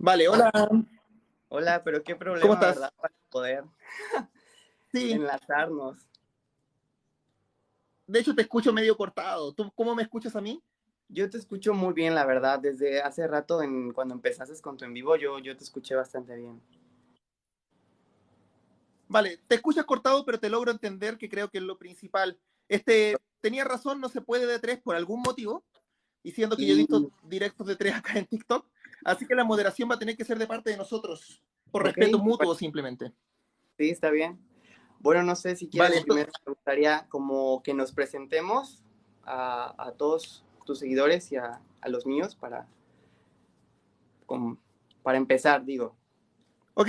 Vale, hola. Hola, pero qué ¿Cómo problema, estás? ¿verdad? Para poder Sí, enlazarnos. de hecho te escucho medio cortado. ¿Tú cómo me escuchas a mí? Yo te escucho muy bien, la verdad. Desde hace rato, cuando empezaste con tu en vivo, yo te escuché bastante bien. Vale, te escuchas cortado, pero te logro entender que creo que es lo principal. Tenía razón, no se puede de tres por algún motivo, y siendo que yo he Y, visto directos de tres acá en TikTok, así que la moderación va a tener que ser de parte de nosotros, por ok, respeto mutuo simplemente. sí, está bien. Bueno, no sé si Vale, quieres, primero me gustaría como que nos presentemos a todos tus seguidores y a los míos como- para empezar, digo. ok,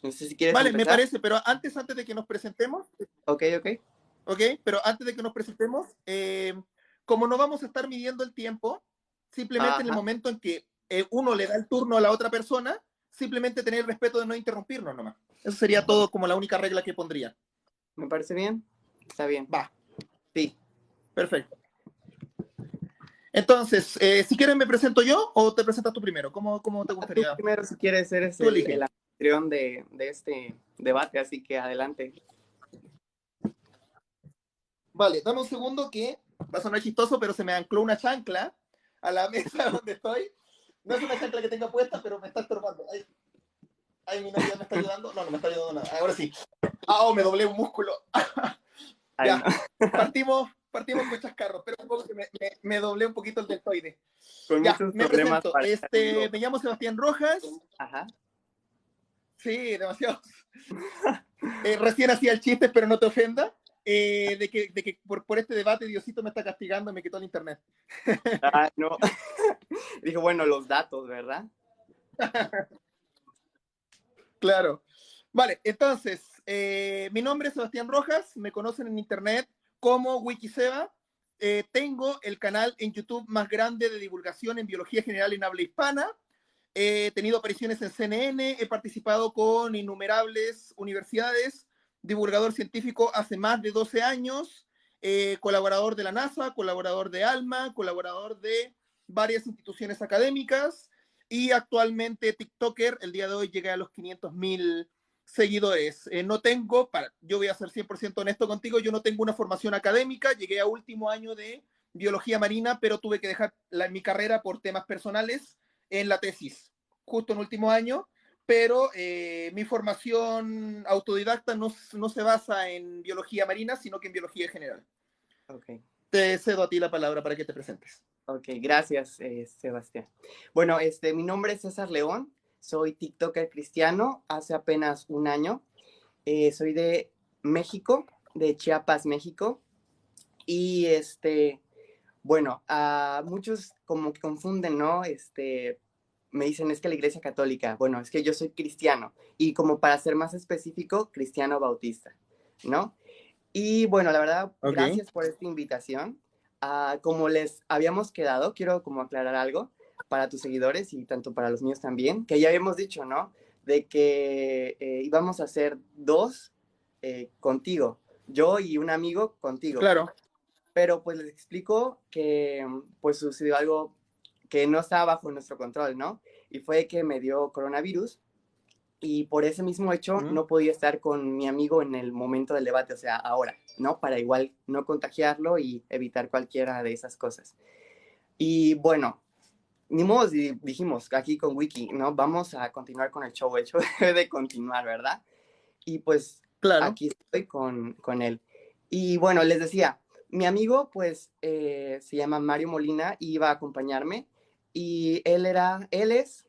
No sé si quieres vale, me empezar. parece, pero antes de que nos presentemos, Ok, ok. ¿ok? Pero antes de que nos presentemos, como no vamos a estar midiendo el tiempo, simplemente en el Ajá, momento en que uno le da el turno a la otra persona, simplemente tener el respeto de no interrumpirnos nomás. Eso sería todo como la única regla que pondría. me parece bien. Está bien. Va, Sí. perfecto. Entonces, si quieres me presento yo o te presentas tú primero. ¿Cómo te Tú gustaría? primero, si quieres, eres Tú el eliges. anfitrión de este debate, así que adelante. Vale, dame un segundo que va a sonar chistoso, pero se me ancló una chancla a la mesa donde estoy. No es una chancla que tenga puesta, pero me está estorbando. Ay, mi novia me está ayudando. No, no me está ayudando nada. Ahora sí. Ah, oh, me doblé un músculo. Ay, no. Ya, partimos con chascarros. Pero un poco que me doblé un poquito el deltoide. Con Ya, muchos me problemas presento. para estar en vivo. Me llamo Sebastián Rojas. Ajá. Sí, demasiado. Recién hacía el chiste, pero no te ofenda. De que por este debate Diosito me está castigando y me quitó el internet. Ah, no. Dijo, bueno, los datos, ¿verdad? Claro. Vale, entonces, mi nombre es Sebastián Rojas, me conocen en internet como Wikiseba. Tengo el canal en YouTube más grande de divulgación en biología general en habla hispana. He tenido apariciones en CNN, he participado con innumerables universidades, divulgador científico hace más de 12 años, colaborador de la NASA, colaborador de ALMA, colaborador de varias instituciones académicas y actualmente TikToker. El día de hoy llegué a los 500.000 seguidores. No tengo, yo voy a ser 100% honesto contigo, yo no tengo una formación académica, llegué a último año de biología marina, pero tuve que dejar mi carrera por temas personales en la tesis, justo en último año, pero mi formación autodidacta no se basa en biología marina, sino que en biología general. Ok. Te cedo a ti la palabra para que te presentes. Ok, gracias, Sebastián. Bueno, mi nombre es César León, soy TikToker cristiano hace apenas un año. Soy de México, de Chiapas, México. Y bueno, a muchos como que confunden, ¿no? Me dicen, es que la iglesia católica, bueno, es que yo soy cristiano. Y como para ser más específico, cristiano bautista, ¿no? Y bueno, la verdad, Ok. gracias por esta invitación. Como les habíamos quedado, quiero como aclarar algo para tus seguidores y tanto para los míos también, que ya habíamos dicho, ¿no? De que íbamos a hacer dos contigo, yo y un amigo contigo. Claro. Pero pues les explico que pues sucedió algo que no estaba bajo nuestro control, ¿no? Y fue que me dio coronavirus y por ese mismo hecho no podía estar con mi amigo en el momento del debate, o sea, ahora, ¿no? Para igual no contagiarlo y evitar cualquiera de esas cosas. Y bueno, ni modo, dijimos aquí con Wiki, ¿no? Vamos a continuar con el show debe de continuar, ¿verdad? Y pues Claro. aquí estoy con él. Y bueno, les decía, mi amigo pues se llama Mario Molina y iba a acompañarme y él es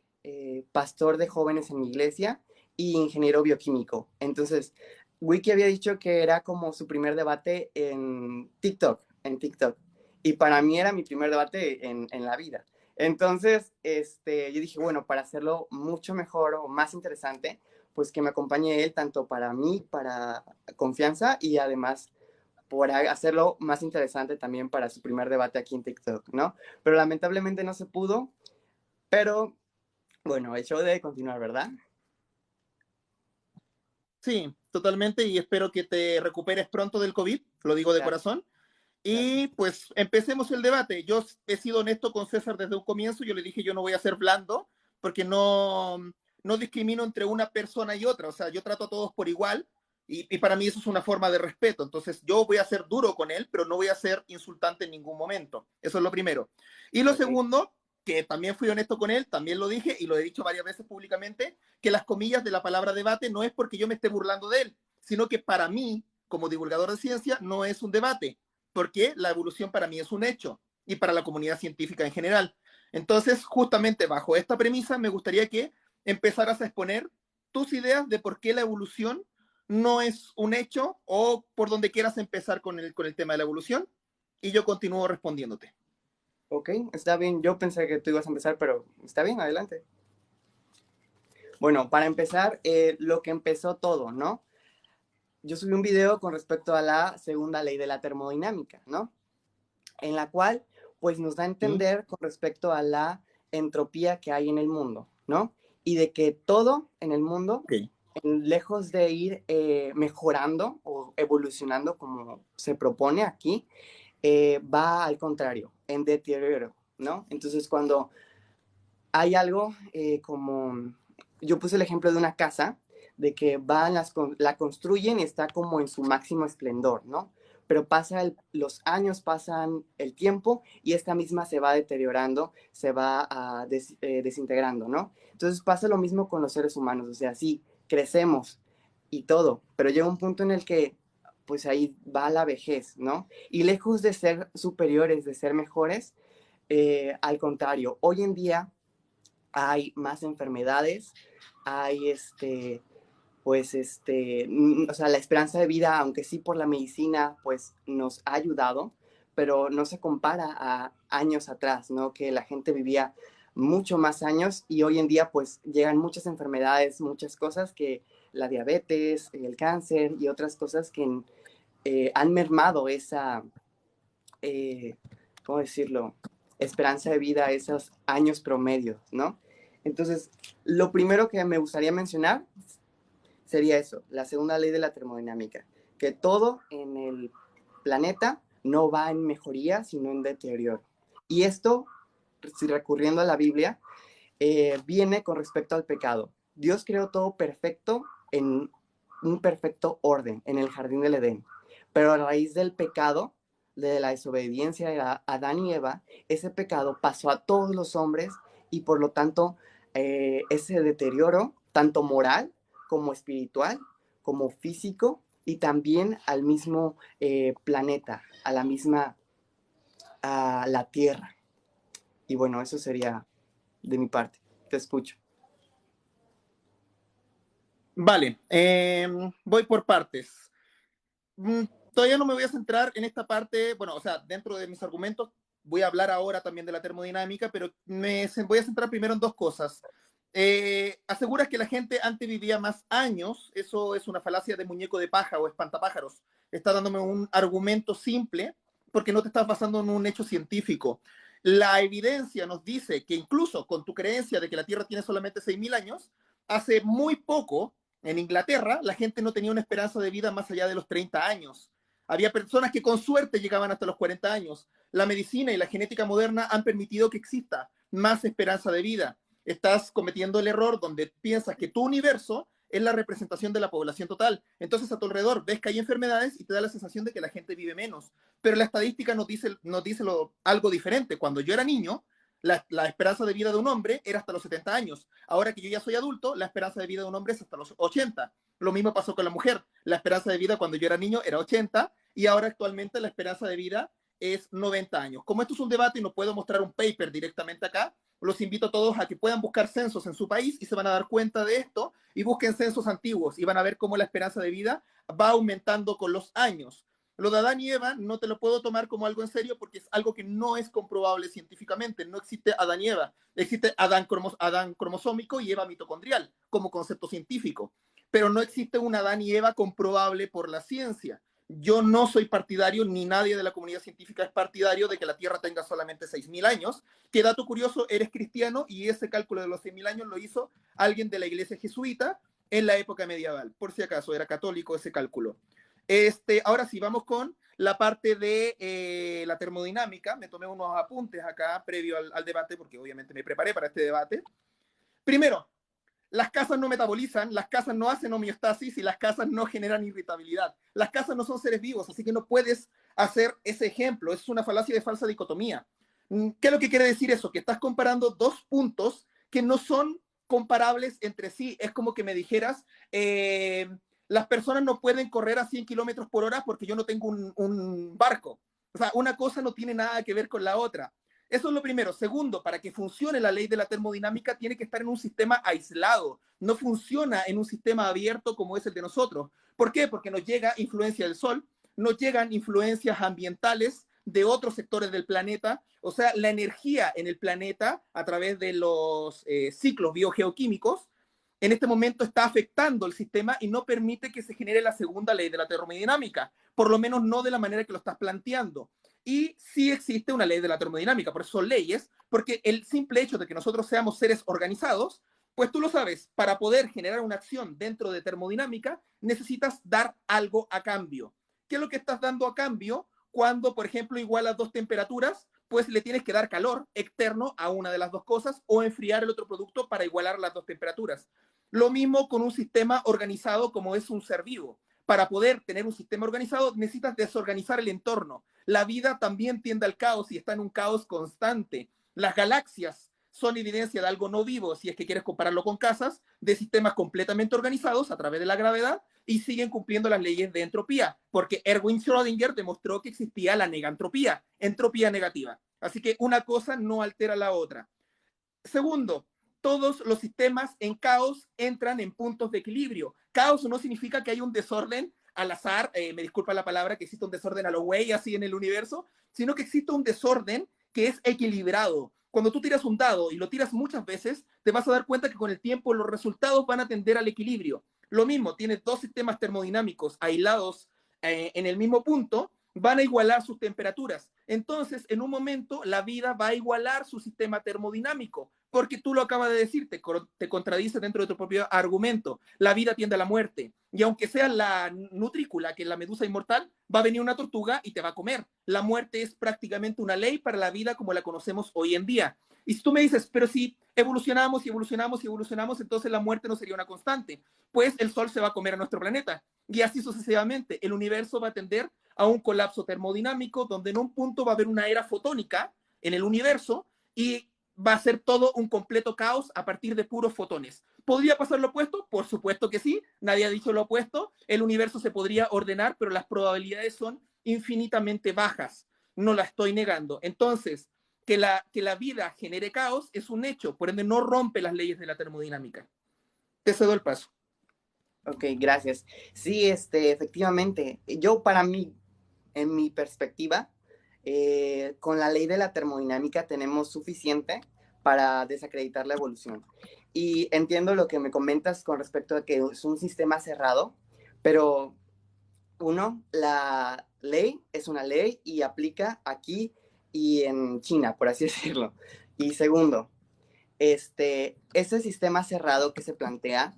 pastor de jóvenes en mi iglesia y ingeniero bioquímico. Entonces, Wiki había dicho que era como su primer debate en TikTok. Y para mí era mi primer debate en la vida. Entonces, yo dije, bueno, para hacerlo mucho mejor o más interesante, pues que me acompañe él tanto para mí, para confianza y además por hacerlo más interesante también para su primer debate aquí en TikTok, ¿no? Pero lamentablemente no se pudo, pero bueno, el show debe continuar, ¿verdad? Sí, totalmente, y espero que te recuperes pronto del COVID, lo digo de Gracias, corazón. Y gracias. pues empecemos el debate. Yo he sido honesto con César desde un comienzo, yo le dije yo no voy a ser blando, porque no discrimino entre una persona y otra. O sea, yo trato a todos por igual y para mí eso es una forma de respeto. Entonces yo voy a ser duro con él, pero no voy a ser insultante en ningún momento. Eso es lo primero. Y lo Ok. segundo, que también fui honesto con él, también lo dije y lo he dicho varias veces públicamente, que las comillas de la palabra debate no es porque yo me esté burlando de él, sino que para mí, como divulgador de ciencia, no es un debate, porque la evolución para mí es un hecho y para la comunidad científica en general. Entonces, justamente bajo esta premisa, me gustaría que empezaras a exponer tus ideas de por qué la evolución no es un hecho o por donde quieras empezar con el tema de la evolución y yo continúo respondiéndote. Ok, está bien. Yo pensé que tú ibas a empezar, pero está bien, adelante. Bueno, para empezar, lo que empezó todo, ¿no? Yo subí un video con respecto a la segunda ley de la termodinámica, ¿no? En la cual, pues, nos da a ¿Sí? entender con respecto a la entropía que hay en el mundo, ¿no? Y de que todo en el mundo, Okay. lejos de ir mejorando o evolucionando como se propone aquí, va al contrario, en deterioro, ¿no? Entonces, cuando hay algo como, yo puse el ejemplo de una casa, de que la construyen y está como en su máximo esplendor, ¿no? Pero los años, pasan el tiempo y esta misma se va deteriorando, se va desintegrando, ¿no? Entonces pasa lo mismo con los seres humanos, o sea, sí, crecemos y todo, pero llega un punto en el que pues ahí va la vejez, ¿no? Y lejos de ser superiores, de ser mejores, al contrario, hoy en día hay más enfermedades, hay o sea, la esperanza de vida, aunque sí por la medicina, pues nos ha ayudado, pero no se compara a años atrás, ¿no? Que la gente vivía mucho más años y hoy en día pues llegan muchas enfermedades, muchas cosas que la diabetes, el cáncer y otras cosas que han mermado esa, eh, ¿cómo decirlo? Esperanza de vida, esos años promedios, ¿no? Entonces, lo primero que me gustaría mencionar sería eso, la segunda ley de la termodinámica, que todo en el planeta no va en mejoría, sino en deterioro. Y esto, si recurriendo a la Biblia, viene con respecto al pecado. Dios creó todo perfecto en un perfecto orden, en el jardín del Edén. Pero a raíz del pecado, de la desobediencia de Adán y Eva, ese pecado pasó a todos los hombres y por lo tanto ese deterioro, tanto moral como espiritual, como físico y también al mismo planeta, a la misma, a la Tierra. Y bueno, eso sería de mi parte. Te escucho. Vale, voy por partes. Todavía no me voy a centrar en esta parte, bueno, o sea, dentro de mis argumentos voy a hablar ahora también de la termodinámica, pero voy a centrar primero en dos cosas. Aseguras que la gente antes vivía más años, eso es una falacia de muñeco de paja o espantapájaros. Está dándome un argumento simple porque no te estás basando en un hecho científico. La evidencia nos dice que incluso con tu creencia de que la Tierra tiene solamente 6.000 años, hace muy poco en Inglaterra, la gente no tenía una esperanza de vida más allá de los 30 años. Había personas que con suerte llegaban hasta los 40 años. La medicina y la genética moderna han permitido que exista más esperanza de vida. Estás cometiendo el error donde piensas que tu universo es la representación de la población total. Entonces a tu alrededor ves que hay enfermedades y te da la sensación de que la gente vive menos. Pero la estadística nos dice algo diferente. Cuando yo era niño, la esperanza de vida de un hombre era hasta los 70 años. Ahora que yo ya soy adulto, la esperanza de vida de un hombre es hasta los 80. Lo mismo pasó con la mujer. La esperanza de vida cuando yo era niño era 80 y ahora actualmente la esperanza de vida es 90 años. Como esto es un debate y no puedo mostrar un paper directamente acá, los invito a todos a que puedan buscar censos en su país y se van a dar cuenta de esto y busquen censos antiguos y van a ver cómo la esperanza de vida va aumentando con los años. Lo de Adán y Eva no te lo puedo tomar como algo en serio porque es algo que no es comprobable científicamente. No existe Adán y Eva. Existe Adán cromosómico y Eva mitocondrial como concepto científico. Pero no existe un Adán y Eva comprobable por la ciencia. Yo no soy partidario, ni nadie de la comunidad científica es partidario de que la Tierra tenga solamente 6.000 años. Que dato curioso, eres cristiano y ese cálculo de los 6.000 años lo hizo alguien de la iglesia jesuita en la época medieval. Por si acaso, era católico ese cálculo. Ahora sí, vamos con la parte de la termodinámica. Me tomé unos apuntes acá previo al debate, porque obviamente me preparé para este debate. Primero, las casas no metabolizan, las casas no hacen homeostasis y las casas no generan irritabilidad. Las casas no son seres vivos, así que no puedes hacer ese ejemplo. Es una falacia de falsa dicotomía. ¿Qué es lo que quiere decir eso? Que estás comparando dos puntos que no son comparables entre sí. Es como que me dijeras, las personas no pueden correr a 100 kilómetros por hora porque yo no tengo un barco. O sea, una cosa no tiene nada que ver con la otra. Eso es lo primero. Segundo, para que funcione la ley de la termodinámica tiene que estar en un sistema aislado. No funciona en un sistema abierto como es el de nosotros. ¿Por qué? Porque nos llega influencia del sol, nos llegan influencias ambientales de otros sectores del planeta. O sea, la energía en el planeta a través de los ciclos biogeoquímicos en este momento está afectando el sistema y no permite que se genere la segunda ley de la termodinámica, por lo menos no de la manera que lo estás planteando. Y sí existe una ley de la termodinámica, por eso son leyes, porque el simple hecho de que nosotros seamos seres organizados, pues tú lo sabes, para poder generar una acción dentro de termodinámica, necesitas dar algo a cambio. ¿Qué es lo que estás dando a cambio cuando, por ejemplo, igualas dos temperaturas? Pues le tienes que dar calor externo a una de las dos cosas o enfriar el otro producto para igualar las dos temperaturas. Lo mismo con un sistema organizado como es un ser vivo. Para poder tener un sistema organizado necesitas desorganizar el entorno. La vida también tiende al caos y está en un caos constante. Las galaxias son evidencia de algo no vivo, si es que quieres compararlo con casas, de sistemas completamente organizados a través de la gravedad y siguen cumpliendo las leyes de entropía, porque Erwin Schrödinger demostró que existía la negantropía, entropía negativa. Así que una cosa no altera la otra. Segundo, todos los sistemas en caos entran en puntos de equilibrio. Caos no significa que hay un desorden al azar, me disculpa la palabra, que existe un desorden a lo güey así en el universo, sino que existe un desorden que es equilibrado. Cuando tú tiras un dado y lo tiras muchas veces, te vas a dar cuenta que con el tiempo los resultados van a tender al equilibrio. Lo mismo, tienes dos sistemas termodinámicos aislados en el mismo punto, van a igualar sus temperaturas. Entonces, en un momento, la vida va a igualar su sistema termodinámico, porque tú lo acabas de decir, te contradice dentro de tu propio argumento. La vida tiende a la muerte. Y aunque sea la nutrícula, que es la medusa inmortal, va a venir una tortuga y te va a comer. La muerte es prácticamente una ley para la vida como la conocemos hoy en día. Y si tú me dices, pero si evolucionamos y evolucionamos y evolucionamos, entonces la muerte no sería una constante. Pues el sol se va a comer a nuestro planeta. Y así sucesivamente. El universo va a tender a un colapso termodinámico donde en un punto va a haber una era fotónica en el universo y va a ser todo un completo caos a partir de puros fotones. ¿Podría pasar lo opuesto? Por supuesto que sí, nadie ha dicho lo opuesto. El universo se podría ordenar, pero las probabilidades son infinitamente bajas. No la estoy negando. Entonces, que la vida genere caos es un hecho, por ende no rompe las leyes de la termodinámica. Te cedo el paso. Ok, gracias. Sí, efectivamente, yo para mí, en mi perspectiva, con la ley de la termodinámica tenemos suficiente para desacreditar la evolución. Y entiendo lo que me comentas con respecto a que es un sistema cerrado, pero uno, la ley es una ley y aplica aquí y en China, por así decirlo. Y segundo, ese sistema cerrado que se plantea,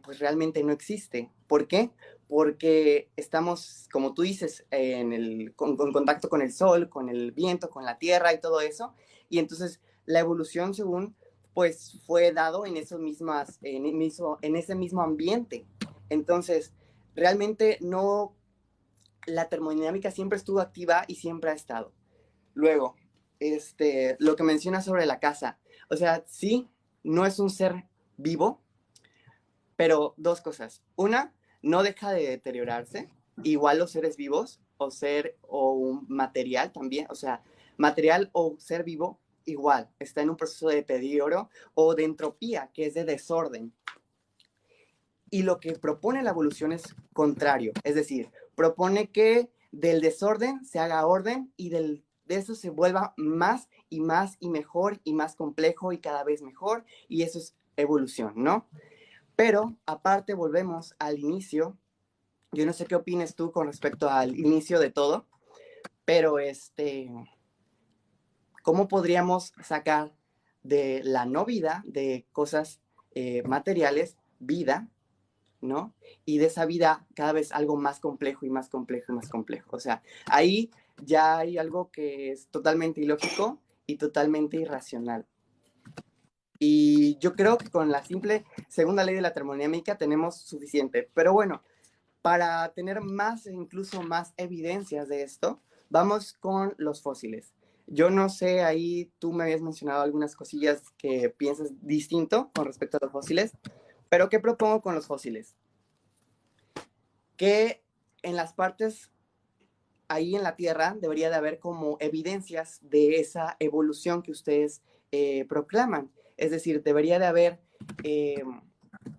pues realmente no existe. ¿Por qué? Porque estamos, como tú dices, con contacto con el sol, con el viento, con la tierra y todo eso. Y entonces la evolución, según, pues fue dado en, en ese mismo ambiente. Entonces, realmente no, la termodinámica siempre estuvo activa y siempre ha estado. Luego, lo que menciona sobre la casa, o sea, sí, no es un ser vivo, pero dos cosas. Una, no deja de deteriorarse, igual los seres vivos, o un material también, o sea, material o ser vivo, igual, está en un proceso de deterioro o de entropía, que es de desorden. Y lo que propone la evolución es contrario, es decir, propone que del desorden se haga orden y de eso se vuelva más y más y mejor y más complejo y cada vez mejor, y eso es evolución, ¿no? Pero aparte volvemos al inicio, yo no sé qué opines tú con respecto al inicio de todo, pero ¿cómo podríamos sacar de la no vida, de cosas materiales, vida, ¿no? Y de esa vida cada vez algo más complejo y más complejo y más complejo. O sea, ahí ya hay algo que es totalmente ilógico y totalmente irracional. Y yo creo que con la simple segunda ley de la termodinámica tenemos suficiente. Pero bueno, para tener más e incluso más evidencias de esto, vamos con los fósiles. Yo no sé, ahí tú me habías mencionado algunas cosillas que piensas distinto con respecto a los fósiles, pero ¿qué propongo con los fósiles? Que en las partes ahí en la Tierra debería de haber como evidencias de esa evolución que ustedes proclaman. Es decir, debería de haber,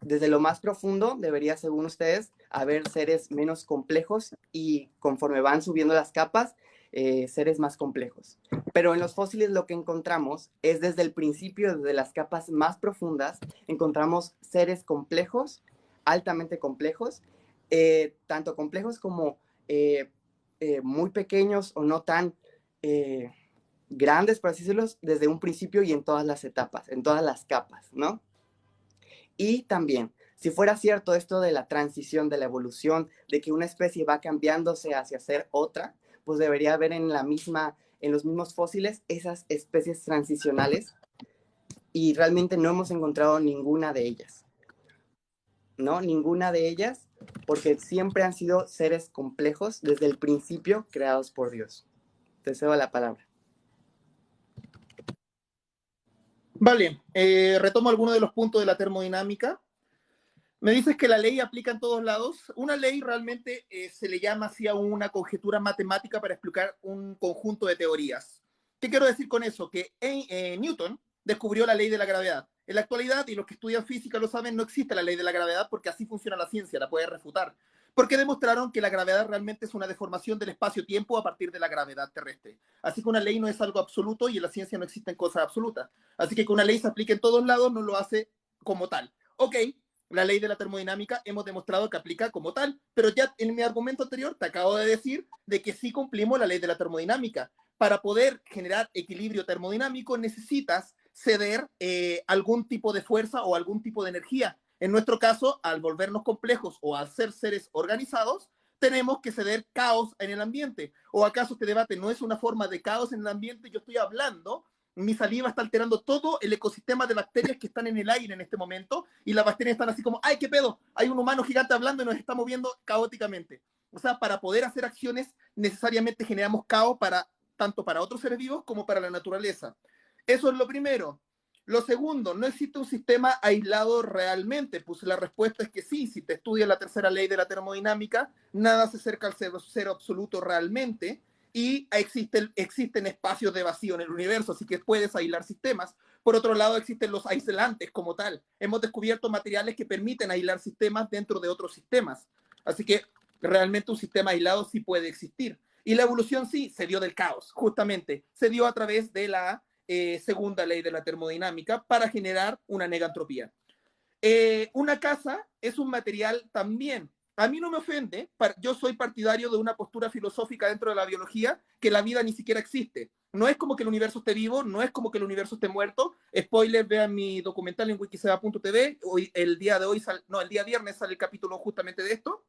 desde lo más profundo, debería, según ustedes, haber seres menos complejos y conforme van subiendo las capas, seres más complejos. Pero en los fósiles lo que encontramos es desde el principio, desde las capas más profundas, encontramos seres complejos, altamente complejos, tanto complejos como muy pequeños o no tan eh, grandes, por así decirlo, desde un principio y en todas las etapas, en todas las capas, ¿no? Y también, si fuera cierto esto de la transición, de la evolución, de que una especie va cambiándose hacia ser otra, pues debería haber en los mismos fósiles esas especies transicionales y realmente no hemos encontrado ninguna de ellas, ¿no? Ninguna de ellas, porque siempre han sido seres complejos desde el principio creados por Dios. Te cedo la palabra. Vale, retomo algunos de los puntos de la termodinámica. Me dices que la ley aplica en todos lados. Una ley realmente se le llama así a una conjetura matemática para explicar un conjunto de teorías. ¿Qué quiero decir con eso? Que Newton descubrió la ley de la gravedad. En la actualidad, y los que estudian física lo saben, no existe la ley de la gravedad porque así funciona la ciencia, la puede refutar. Porque demostraron que la gravedad realmente es una deformación del espacio-tiempo a partir de la gravedad terrestre. Así que una ley no es algo absoluto y en la ciencia no existen cosas absolutas. Así que una ley se aplique en todos lados no lo hace como tal. Ok, la ley de la termodinámica hemos demostrado que aplica como tal, pero ya en mi argumento anterior te acabo de decir de que sí cumplimos la ley de la termodinámica. Para poder generar equilibrio termodinámico necesitas ceder algún tipo de fuerza o algún tipo de energía. En nuestro caso, al volvernos complejos o al ser seres organizados, tenemos que ceder caos en el ambiente. ¿O acaso este debate no es una forma de caos en el ambiente? Yo estoy hablando, mi saliva está alterando todo el ecosistema de bacterias que están en el aire en este momento y las bacterias están así como, ¡ay, qué pedo! Hay un humano gigante hablando y nos está moviendo caóticamente. O sea, para poder hacer acciones necesariamente generamos caos tanto para otros seres vivos como para la naturaleza. Eso es lo primero. Lo segundo, no existe un sistema aislado realmente. Pues la respuesta es que sí, si te estudias la tercera ley de la termodinámica, nada se acerca al cero absoluto realmente y existen espacios de vacío en el universo, así que puedes aislar sistemas. Por otro lado, existen los aislantes como tal. Hemos descubierto materiales que permiten aislar sistemas dentro de otros sistemas. Así que realmente un sistema aislado sí puede existir. Y la evolución sí se dio del caos, justamente. Se dio a través de la segunda ley de la termodinámica para generar una negantropía. Una casa es un material también. A mí no me ofende, yo soy partidario de una postura filosófica dentro de la biología, que la vida ni siquiera existe. No es como que el universo esté vivo, no es como que el universo esté muerto. Spoiler, vean mi documental en wikiseba.tv. Hoy, el día viernes sale el capítulo justamente de esto.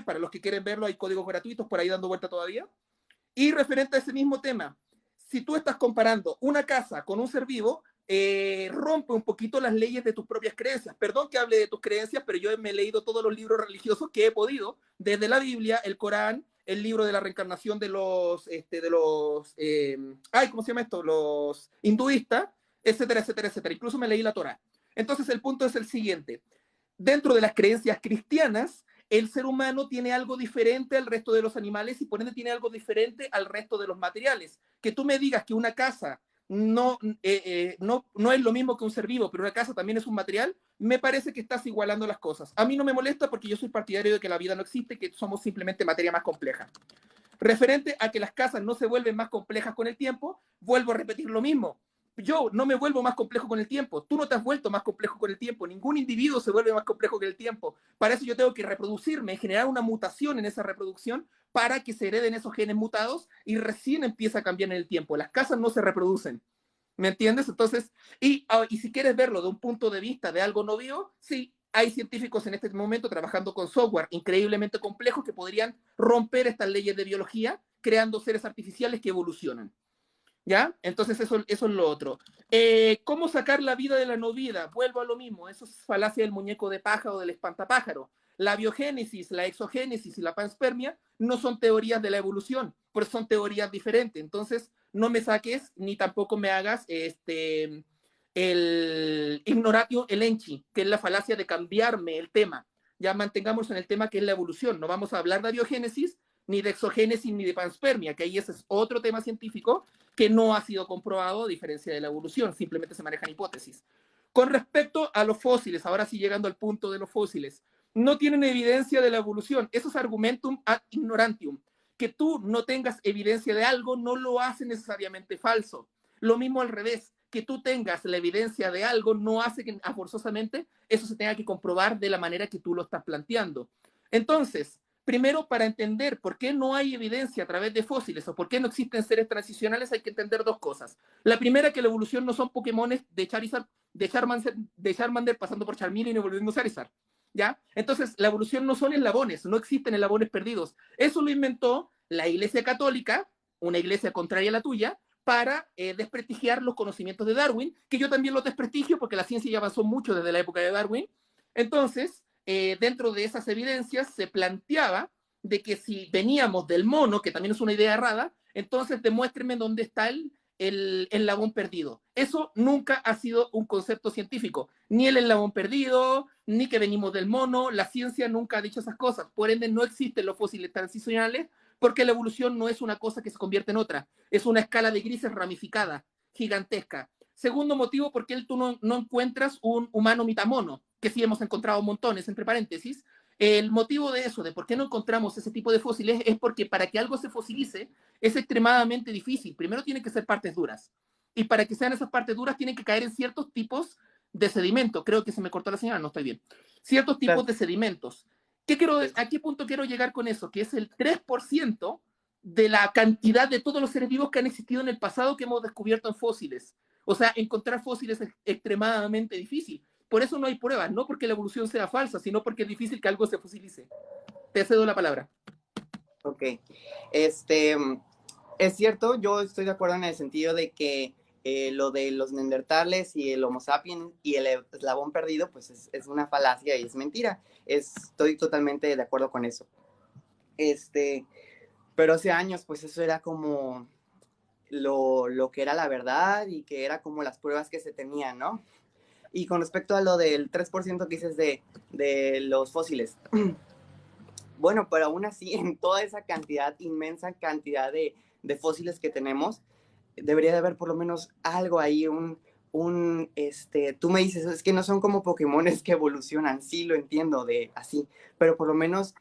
Para los que quieren verlo, hay códigos gratuitos por ahí dando vuelta todavía. Y referente a ese mismo tema, si tú estás comparando una casa con un ser vivo, rompe un poquito las leyes de tus propias creencias. Perdón que hable de tus creencias, pero yo me he leído todos los libros religiosos que he podido, desde la Biblia, el Corán, el libro de la reencarnación de ¿cómo se llama esto? Los hinduistas, etcétera, etcétera, etcétera. Incluso me leí la Torá. Entonces el punto es el siguiente. Dentro de las creencias cristianas, el ser humano tiene algo diferente al resto de los animales y por ende tiene algo diferente al resto de los materiales. Que tú me digas que una casa no es lo mismo que un ser vivo, pero una casa también es un material, me parece que estás igualando las cosas. A mí no me molesta porque yo soy partidario de que la vida no existe, que somos simplemente materia más compleja. Referente a que las casas no se vuelven más complejas con el tiempo, vuelvo a repetir lo mismo. Yo no me vuelvo más complejo con el tiempo. Tú no te has vuelto más complejo con el tiempo. Ningún individuo se vuelve más complejo que el tiempo. Para eso yo tengo que reproducirme, generar una mutación en esa reproducción para que se hereden esos genes mutados y recién empieza a cambiar en el tiempo. Las casas no se reproducen. ¿Me entiendes? Entonces, y si quieres verlo de un punto de vista de algo no vivo, sí, hay científicos en este momento trabajando con software increíblemente complejos que podrían romper estas leyes de biología creando seres artificiales que evolucionan. ¿Ya? Entonces eso es lo otro. ¿Cómo sacar la vida de la no vida? Vuelvo a lo mismo, eso es falacia del muñeco de paja o del espantapájaro. La biogénesis, la exogénesis y la panspermia no son teorías de la evolución, pero son teorías diferentes. Entonces, no me saques ni tampoco me hagas el ignoratio elenchi, que es la falacia de cambiarme el tema. Ya mantengamos en el tema que es la evolución. No vamos a hablar de biogénesis, ni de exogénesis, ni de panspermia, que ahí ese es otro tema científico que no ha sido comprobado a diferencia de la evolución, simplemente se manejan hipótesis. Con respecto a los fósiles, ahora sí llegando al punto de los fósiles, no tienen evidencia de la evolución. Eso es argumentum ad ignorantium. Que tú no tengas evidencia de algo no lo hace necesariamente falso. Lo mismo al revés, que tú tengas la evidencia de algo no hace que forzosamente eso se tenga que comprobar de la manera que tú lo estás planteando. Entonces, primero, para entender por qué no hay evidencia a través de fósiles o por qué no existen seres transicionales, hay que entender dos cosas. La primera, que la evolución no son Pokémones de Charizard, de Charmander pasando por Charmeleon y volviendo a Charizard. ¿Ya? Entonces, la evolución no son eslabones, no existen eslabones perdidos. Eso lo inventó la Iglesia Católica, una iglesia contraria a la tuya, para desprestigiar los conocimientos de Darwin, que yo también los desprestigio porque la ciencia ya avanzó mucho desde la época de Darwin. Entonces, dentro de esas evidencias se planteaba de que si veníamos del mono, que también es una idea errada, entonces demuéstrenme dónde está el eslabón perdido. Eso nunca ha sido un concepto científico, ni el eslabón perdido, ni que venimos del mono, la ciencia nunca ha dicho esas cosas, por ende no existen los fósiles transicionales, porque la evolución no es una cosa que se convierte en otra, es una escala de grises ramificada, gigantesca. Segundo motivo, porque tú no encuentras un humano mitamono, que sí hemos encontrado montones, entre paréntesis. El motivo de eso, de por qué no encontramos ese tipo de fósiles, es porque para que algo se fosilice es extremadamente difícil. Primero tienen que ser partes duras. Y para que sean esas partes duras tienen que caer en ciertos tipos de sedimento. Creo que se me cortó la señal, no estoy bien. Ciertos tipos de sedimentos. ¿A qué punto quiero llegar con eso? Que es el 3% de la cantidad de todos los seres vivos que han existido en el pasado que hemos descubierto en fósiles. O sea, encontrar fósiles es extremadamente difícil. Por eso no hay pruebas, no porque la evolución sea falsa, sino porque es difícil que algo se fosilice. Te cedo la palabra. Ok. Es cierto, yo estoy de acuerdo en el sentido de que lo de los neandertales y el Homo sapiens y el eslabón perdido, pues es una falacia y es mentira. Estoy totalmente de acuerdo con eso. Pero hace años, pues eso era como lo que era la verdad y que era como las pruebas que se tenían, ¿no? Y con respecto a lo del 3% que dices de los fósiles, bueno, pero aún así, en toda esa cantidad, inmensa cantidad de fósiles que tenemos, debería de haber por lo menos algo ahí, tú me dices, es que no son como Pokémones que evolucionan, sí, lo entiendo, así, pero por lo menos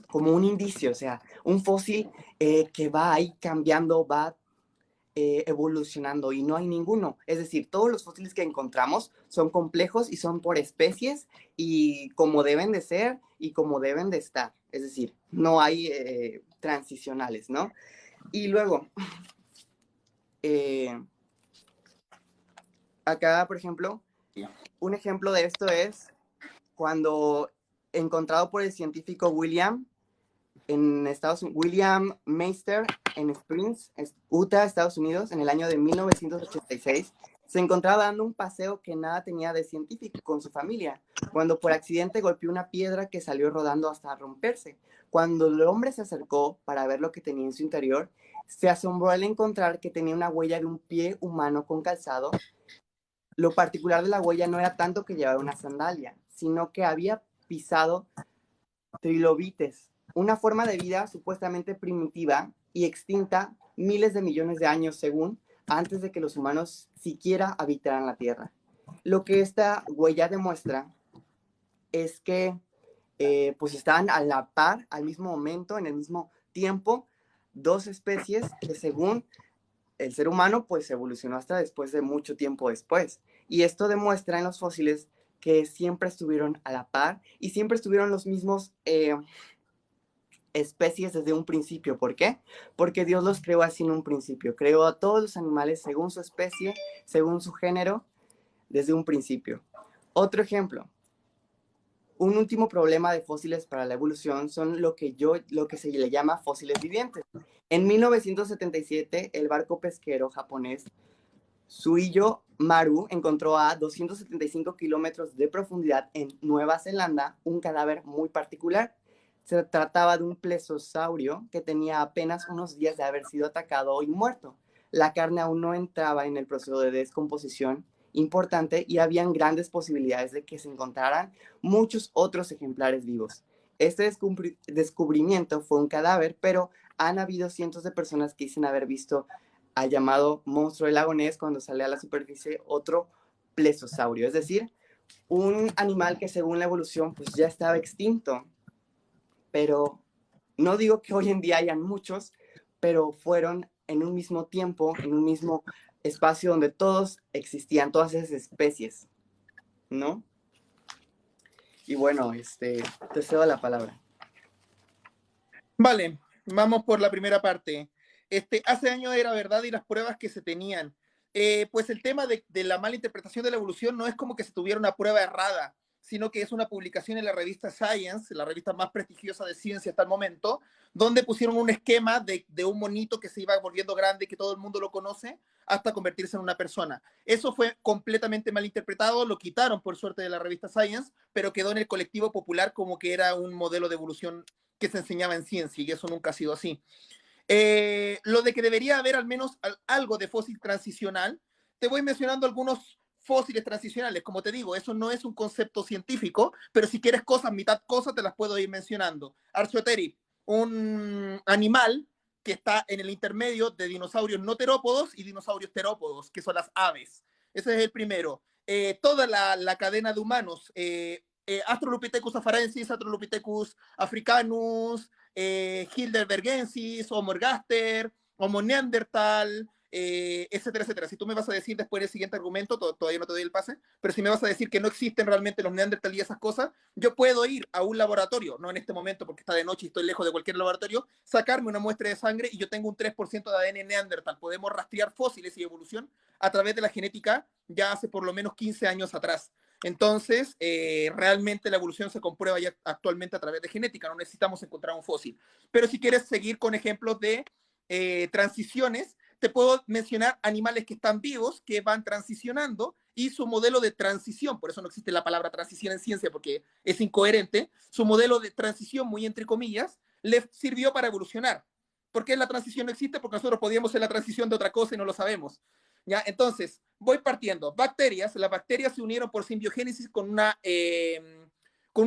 como un indicio, o sea, un fósil que va ahí cambiando, va evolucionando y no hay ninguno. Es decir, todos los fósiles que encontramos son complejos y son por especies y como deben de ser y como deben de estar. Es decir, no hay transicionales, ¿no? Y luego, acá, por ejemplo, un ejemplo de esto es cuando encontrado por el científico William Meister en Springs, Utah, Estados Unidos, en el año de 1986, se encontraba dando un paseo que nada tenía de científico con su familia, cuando por accidente golpeó una piedra que salió rodando hasta romperse. Cuando el hombre se acercó para ver lo que tenía en su interior, se asombró al encontrar que tenía una huella de un pie humano con calzado. Lo particular de la huella no era tanto que llevara una sandalia, sino que había pisado trilobites, una forma de vida supuestamente primitiva y extinta miles de millones de años según, antes de que los humanos siquiera habitaran la Tierra. Lo que esta huella demuestra es que pues estaban a la par, al mismo momento, en el mismo tiempo, dos especies que según el ser humano pues evolucionó hasta después de mucho tiempo después. Y esto demuestra en los fósiles que siempre estuvieron a la par y siempre estuvieron los mismos especies desde un principio. ¿Por qué? Porque Dios los creó así en un principio. Creó a todos los animales según su especie, según su género, desde un principio. Otro ejemplo. Un último problema de fósiles para la evolución son lo que se le llama fósiles vivientes. En 1977, el barco pesquero japonés Suiyo Maru encontró a 275 kilómetros de profundidad en Nueva Zelanda un cadáver muy particular. Se trataba de un plesiosaurio que tenía apenas unos días de haber sido atacado y muerto. La carne aún no entraba en el proceso de descomposición importante y habían grandes posibilidades de que se encontraran muchos otros ejemplares vivos. Este descubrimiento fue un cadáver, pero han habido cientos de personas que dicen haber visto al llamado monstruo del lago Ness cuando sale a la superficie otro plesiosaurio, es decir, un animal que según la evolución pues ya estaba extinto, pero no digo que hoy en día hayan muchos, pero fueron en un mismo tiempo, en un mismo espacio donde todos existían, todas esas especies, ¿no? Y bueno, te cedo la palabra. Vale, vamos por la primera parte. Hace años era verdad y las pruebas que se tenían. Pues el tema de la mala interpretación de la evolución no es como que se tuviera una prueba errada, sino que es una publicación en la revista Science, la revista más prestigiosa de ciencia hasta el momento, donde pusieron un esquema de un monito que se iba volviendo grande, que todo el mundo lo conoce, hasta convertirse en una persona. Eso fue completamente mal interpretado, lo quitaron por suerte de la revista Science, pero quedó en el colectivo popular como que era un modelo de evolución que se enseñaba en ciencia, y eso nunca ha sido así. Lo de que debería haber al menos algo de fósil transicional, te voy mencionando algunos fósiles transicionales. Como te digo, eso no es un concepto científico, pero si quieres cosas, mitad cosas, te las puedo ir mencionando. Archaeopteryx, un animal que está en el intermedio de dinosaurios no terópodos y dinosaurios terópodos, que son las aves. Ese es el primero. Toda la cadena de humanos, Australopithecus afarensis, Australopithecus africanus, Heidelbergensis, Homo ergaster, Homo neandertal, etcétera, etcétera. Si tú me vas a decir después del siguiente argumento, todavía no te doy el pase, pero si me vas a decir que no existen realmente los neandertal y esas cosas, yo puedo ir a un laboratorio, no en este momento porque está de noche y estoy lejos de cualquier laboratorio, sacarme una muestra de sangre y yo tengo un 3% de ADN neandertal. Podemos rastrear fósiles y evolución a través de la genética ya hace por lo menos 15 años atrás. Entonces, realmente la evolución se comprueba ya actualmente a través de genética, no necesitamos encontrar un fósil. Pero si quieres seguir con ejemplos de transiciones, te puedo mencionar animales que están vivos, que van transicionando, y su modelo de transición, por eso no existe la palabra transición en ciencia, porque es incoherente, su modelo de transición, muy entre comillas, le sirvió para evolucionar. ¿Por qué la transición no existe? Porque nosotros podíamos hacer la transición de otra cosa y no lo sabemos. ¿Ya? Entonces, voy partiendo. Bacterias, las bacterias se unieron por simbiogénesis con una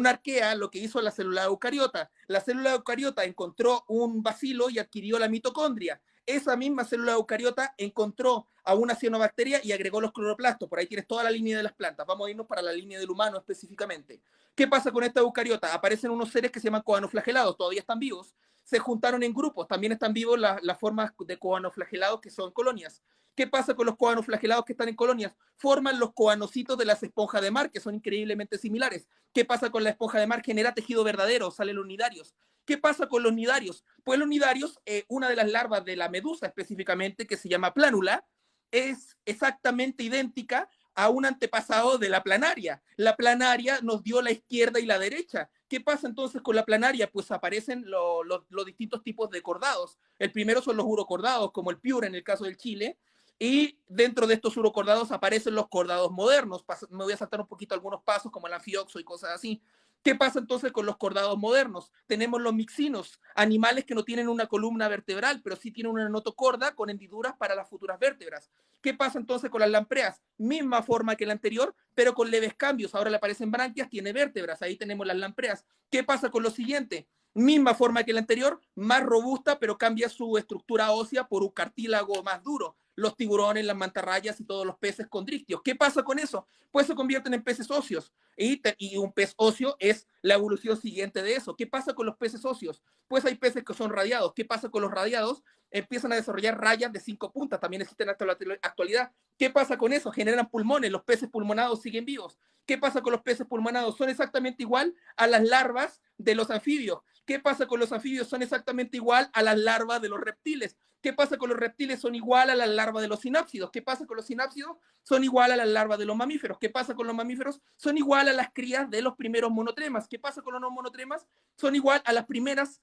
arquea, lo que hizo la célula eucariota. La célula eucariota encontró un bacilo y adquirió la mitocondria. Esa misma célula eucariota encontró a una cianobacteria y agregó los cloroplastos. Por ahí tienes toda la línea de las plantas. Vamos a irnos para la línea del humano específicamente. ¿Qué pasa con esta eucariota? Aparecen unos seres que se llaman coanoflagelados, todavía están vivos. Se juntaron en grupos, también están vivos las formas de coanoflagelados que son colonias. ¿Qué pasa con los coanoflagelados que están en colonias? Forman los coanocitos de las esponjas de mar, que son increíblemente similares. ¿Qué pasa con la esponja de mar? Genera tejido verdadero, salen los nidarios. ¿Qué pasa con los nidarios? Pues los nidarios, una de las larvas de la medusa específicamente, que se llama plánula, es exactamente idéntica a un antepasado de la planaria. La planaria nos dio la izquierda y la derecha. ¿Qué pasa entonces con la planaria? Pues aparecen los distintos tipos de cordados. El primero son los urocordados, como el piura en el caso del Chile, y dentro de estos urocordados aparecen los cordados modernos. Me voy a saltar un poquito algunos pasos, como el anfioxo y cosas así. ¿Qué pasa entonces con los cordados modernos? Tenemos los mixinos, animales que no tienen una columna vertebral, pero sí tienen una notocorda con hendiduras para las futuras vértebras. ¿Qué pasa entonces con las lampreas? Misma forma que la anterior, pero con leves cambios. Ahora le aparecen branquias, tiene vértebras. Ahí tenemos las lampreas. ¿Qué pasa con lo siguiente? Misma forma que la anterior, más robusta, pero cambia su estructura ósea por un cartílago más duro. Los tiburones, las mantarrayas y todos los peces condrictios. ¿Qué pasa con eso? Pues se convierten en peces óseos. Y un pez óseo es la evolución siguiente de eso. ¿Qué pasa con los peces óseos? Pues hay peces que son radiados. ¿Qué pasa con los radiados? Empiezan a desarrollar rayas de 5 puntas. También existen hasta la actualidad. ¿Qué pasa con eso? Generan pulmones. Los peces pulmonados siguen vivos. ¿Qué pasa con los peces pulmonados? Son exactamente igual a las larvas de los anfibios. ¿Qué pasa con los anfibios? Son exactamente igual a las larvas de los reptiles. ¿Qué pasa con los reptiles? Son igual a las larvas de los sinápsidos. ¿Qué pasa con los sinápsidos? Son igual a las larvas de los mamíferos. ¿Qué pasa con los mamíferos? Son igual a las crías de los primeros monotremas. ¿Qué pasa con los no monotremas? Son igual a las primeras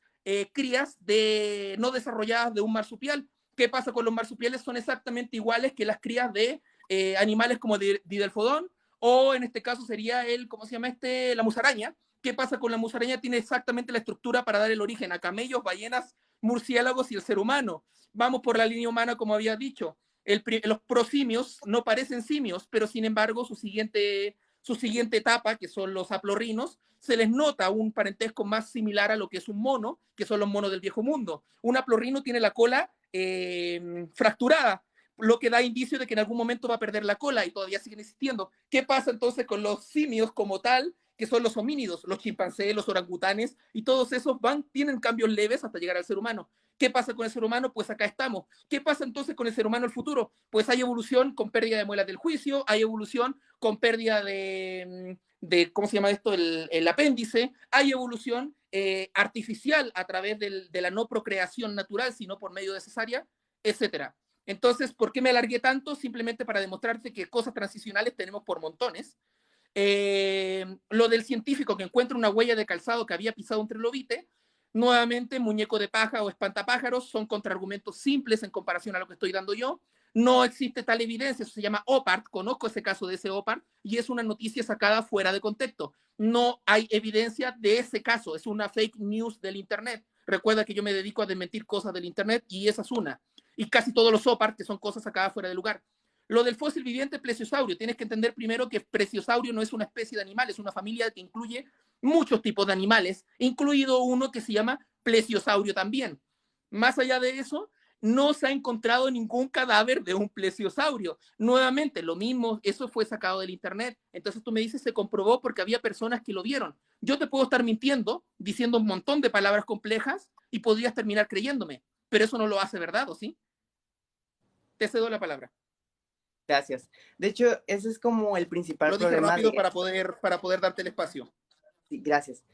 crías no desarrolladas de un marsupial. ¿Qué pasa con los marsupiales? Son exactamente iguales que las crías de animales como Didelfodón, o en este caso sería ¿cómo se llama la musaraña. ¿Qué pasa con la musaraña? Tiene exactamente la estructura para dar el origen a camellos, ballenas, murciélagos y el ser humano. Vamos por la línea humana, como había dicho. Los prosimios no parecen simios, pero sin embargo su siguiente etapa, que son los haplorrinos, se les nota un parentesco más similar a lo que es un mono, que son los monos del viejo mundo. Un haplorrino tiene la cola fracturada, lo que da indicio de que en algún momento va a perder la cola y todavía siguen existiendo. ¿Qué pasa entonces con los simios como tal, que son los homínidos, los chimpancés, los orangutanes, y todos esos tienen cambios leves hasta llegar al ser humano? ¿Qué pasa con el ser humano? Pues acá estamos. ¿Qué pasa entonces con el ser humano en el futuro? Pues hay evolución con pérdida de muelas del juicio, hay evolución con pérdida de ¿cómo se llama esto? El apéndice, hay evolución artificial a través de la no procreación natural, sino por medio de cesárea, etcétera. Entonces, ¿por qué me alargué tanto? Simplemente para demostrarte que cosas transicionales tenemos por montones. Lo del científico que encuentra una huella de calzado que había pisado un trilobite, nuevamente, muñeco de paja o espantapájaros son contraargumentos simples en comparación a lo que estoy dando yo. No existe tal evidencia, eso se llama OPART, conozco ese caso de ese OPART, y es una noticia sacada fuera de contexto. No hay evidencia de ese caso, es una fake news del Internet. Recuerda que yo me dedico a desmentir cosas del Internet y esa es una. Y casi todos los OPART, que son cosas sacadas fuera de lugar. Lo del fósil viviente plesiosaurio, tienes que entender primero que plesiosaurio no es una especie de animal, es una familia que incluye muchos tipos de animales, incluido uno que se llama plesiosaurio también. Más allá de eso, no se ha encontrado ningún cadáver de un plesiosaurio. Nuevamente, lo mismo, eso fue sacado del internet. Entonces tú me dices, se comprobó porque había personas que lo vieron. Yo te puedo estar mintiendo, diciendo un montón de palabras complejas y podrías terminar creyéndome, pero eso no lo hace verdad, ¿o sí? Te cedo la palabra. Gracias. De hecho, ese es como el principal Lo dije problema rápido de... para poder darte el espacio. Sí, gracias.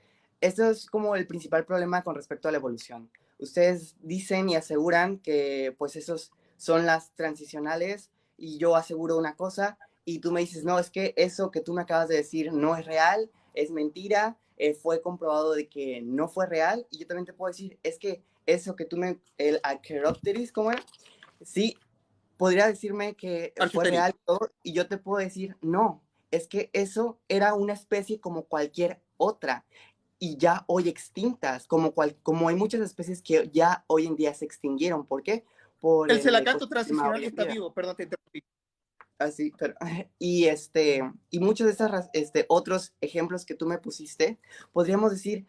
Esto es como el principal problema con respecto a la evolución. Ustedes dicen y aseguran que pues esos son las transicionales y yo aseguro una cosa y tú me dices, no, es que eso que tú me acabas de decir no es real, es mentira, fue comprobado de que no fue real y yo también te puedo decir, es que eso que tú me, el Archaeopteryx, ¿cómo era? Sí, podría decirme que fue Archisteris. real todo, y yo te puedo decir, no, es que eso era una especie como cualquier otra y ya hoy extintas, como hay muchas especies que ya hoy en día se extinguieron. ¿Por qué? Por El el celacanto ecosistema transicional hoy en está día. vivo, perdón, te interrumpí. Así, pero, y muchos de estos otros ejemplos que tú me pusiste, podríamos decir,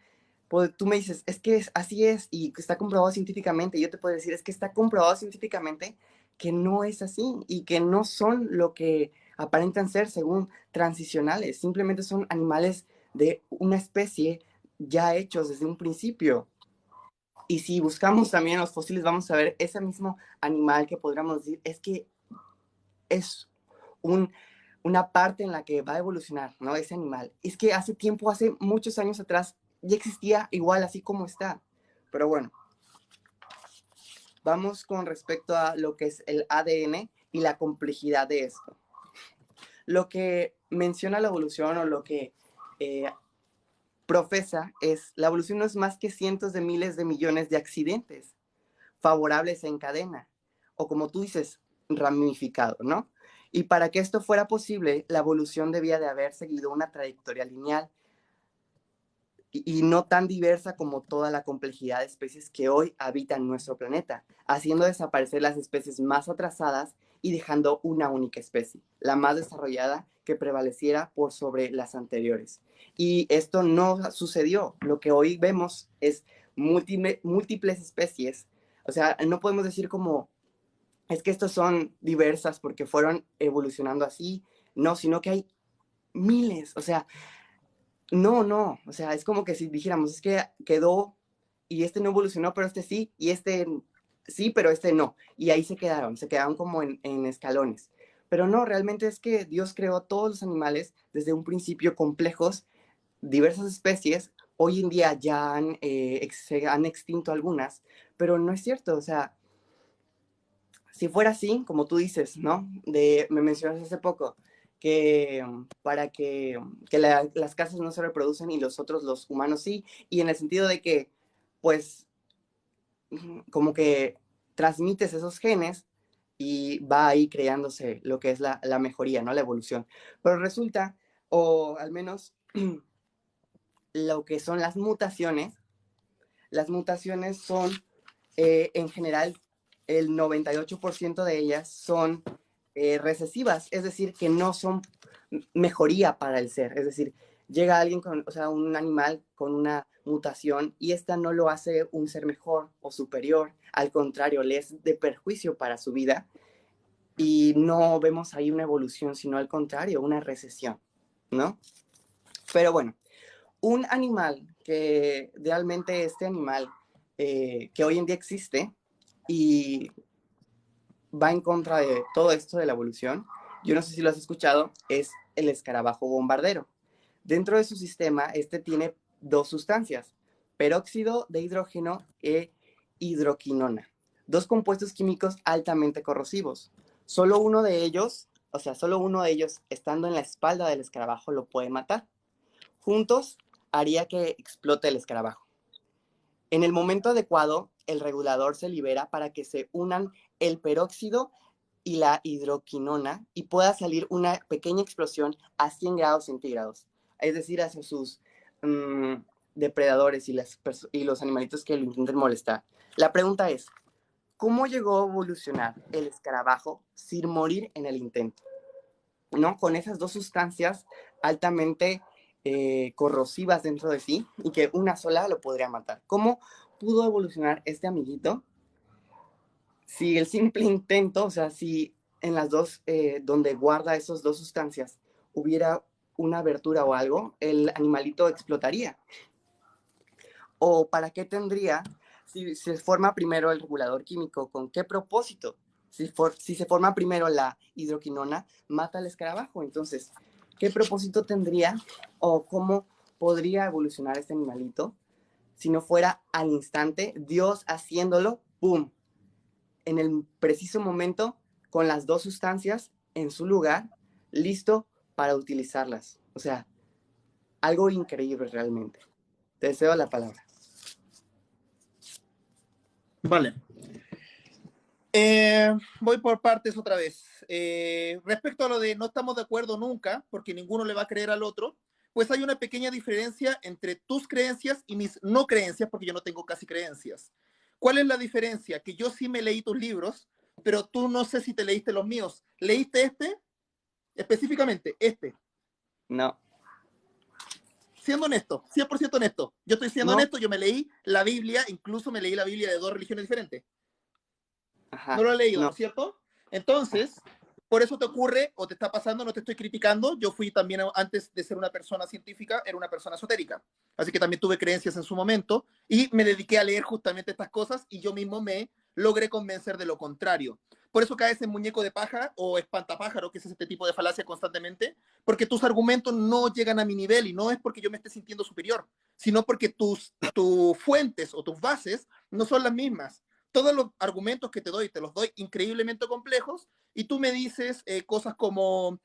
pues, tú me dices, es que así es y está comprobado científicamente. Y yo te puedo decir, es que está comprobado científicamente que no es así y que no son lo que aparentan ser según transicionales. Simplemente son animales de una especie ya hechos desde un principio. Y si buscamos también los fósiles, vamos a ver ese mismo animal que podríamos decir, es que es un, una parte en la que va a evolucionar, ¿no? Ese animal. Es que hace tiempo, hace muchos años atrás, ya existía igual así como está. Pero bueno, vamos con respecto a lo que es el ADN y la complejidad de esto. Lo que menciona la evolución o lo que profesa es, la evolución no es más que cientos de miles de millones de accidentes favorables en cadena, o como tú dices, ramificado, ¿no? Y para que esto fuera posible, la evolución debía de haber seguido una trayectoria lineal y no tan diversa como toda la complejidad de especies que hoy habitan nuestro planeta, haciendo desaparecer las especies más atrasadas y dejando una única especie, la más desarrollada que prevaleciera por sobre las anteriores. Y esto no sucedió. Lo que hoy vemos es múltiples especies. O sea, no podemos decir como, es que estos son diversas porque fueron evolucionando así. No, sino que hay miles. O sea, no. O sea, es como que si dijéramos, es que quedó y este no evolucionó, pero este sí, y este sí, pero este no. Y ahí se quedaron como en escalones. Pero no, realmente es que Dios creó todos los animales desde un principio complejos, diversas especies, hoy en día ya se han extinto algunas, pero no es cierto, o sea, si fuera así, como tú dices, ¿no? Me mencionas hace poco que para que las casas no se reproducen y los otros, los humanos sí, y en el sentido de que, pues, como que transmites esos genes y va ahí creándose lo que es la mejoría, ¿no? La evolución. Pero resulta, o al menos lo que son las mutaciones son, en general, el 98% de ellas son recesivas, es decir, que no son mejoría para el ser. Es decir, llega alguien con, o sea, un animal con una mutación y esta no lo hace un ser mejor o superior, al contrario, le es de perjuicio para su vida y no vemos ahí una evolución, sino al contrario, una recesión, ¿no? Pero bueno, un animal que realmente este animal que hoy en día existe y va en contra de todo esto de la evolución, yo no sé si lo has escuchado, es el escarabajo bombardero. Dentro de su sistema, este tiene dos sustancias, peróxido de hidrógeno e hidroquinona, dos compuestos químicos altamente corrosivos. Solo uno de ellos, o sea, solo uno de ellos estando en la espalda del escarabajo lo puede matar. Juntos haría que explote el escarabajo. En el momento adecuado, el regulador se libera para que se unan el peróxido y la hidroquinona y pueda salir una pequeña explosión a 100 grados centígrados, es decir, hacia sus depredadores y los animalitos que lo intenten molestar. La pregunta es, ¿cómo llegó a evolucionar el escarabajo sin morir en el intento? ¿No? Con esas dos sustancias altamente corrosivas dentro de sí y que una sola lo podría matar. ¿Cómo pudo evolucionar este amiguito si el simple intento, o sea, si en las dos, donde guarda esas dos sustancias, hubiera una abertura o algo, el animalito explotaría? ¿O para qué tendría, si se forma primero el regulador químico, con qué propósito? Si se forma primero la hidroquinona, mata al escarabajo. Entonces, ¿qué propósito tendría o cómo podría evolucionar este animalito si no fuera al instante Dios haciéndolo, ¡pum!, en el preciso momento, con las dos sustancias en su lugar, listo para utilizarlas? O sea, algo increíble realmente. Te deseo la palabra. Vale. Voy por partes otra vez. Respecto a lo de no estamos de acuerdo nunca, porque ninguno le va a creer al otro, pues hay una pequeña diferencia entre tus creencias y mis no creencias, porque yo no tengo casi creencias. ¿Cuál es la diferencia? Que yo sí me leí tus libros, pero tú no sé si te leíste los míos. ¿Leíste este? Específicamente, este. No. Siendo honesto, 100% honesto. Yo estoy siendo No. honesto, yo me leí la Biblia, incluso me leí la Biblia de dos religiones diferentes. No Ajá. lo he leído, ¿no No. es cierto? Entonces, por eso te ocurre o te está pasando, no te estoy criticando. Yo fui también, antes de ser una persona científica, era una persona esotérica. Así que también tuve creencias en su momento y me dediqué a leer justamente estas cosas y yo mismo me logré convencer de lo contrario. Por eso caes en muñeco de paja o espantapájaro, que es este tipo de falacia constantemente, porque tus argumentos no llegan a mi nivel y no es porque yo me esté sintiendo superior, sino porque tus fuentes o tus bases no son las mismas. Todos los argumentos que te los doy increíblemente complejos y tú me dices cosas como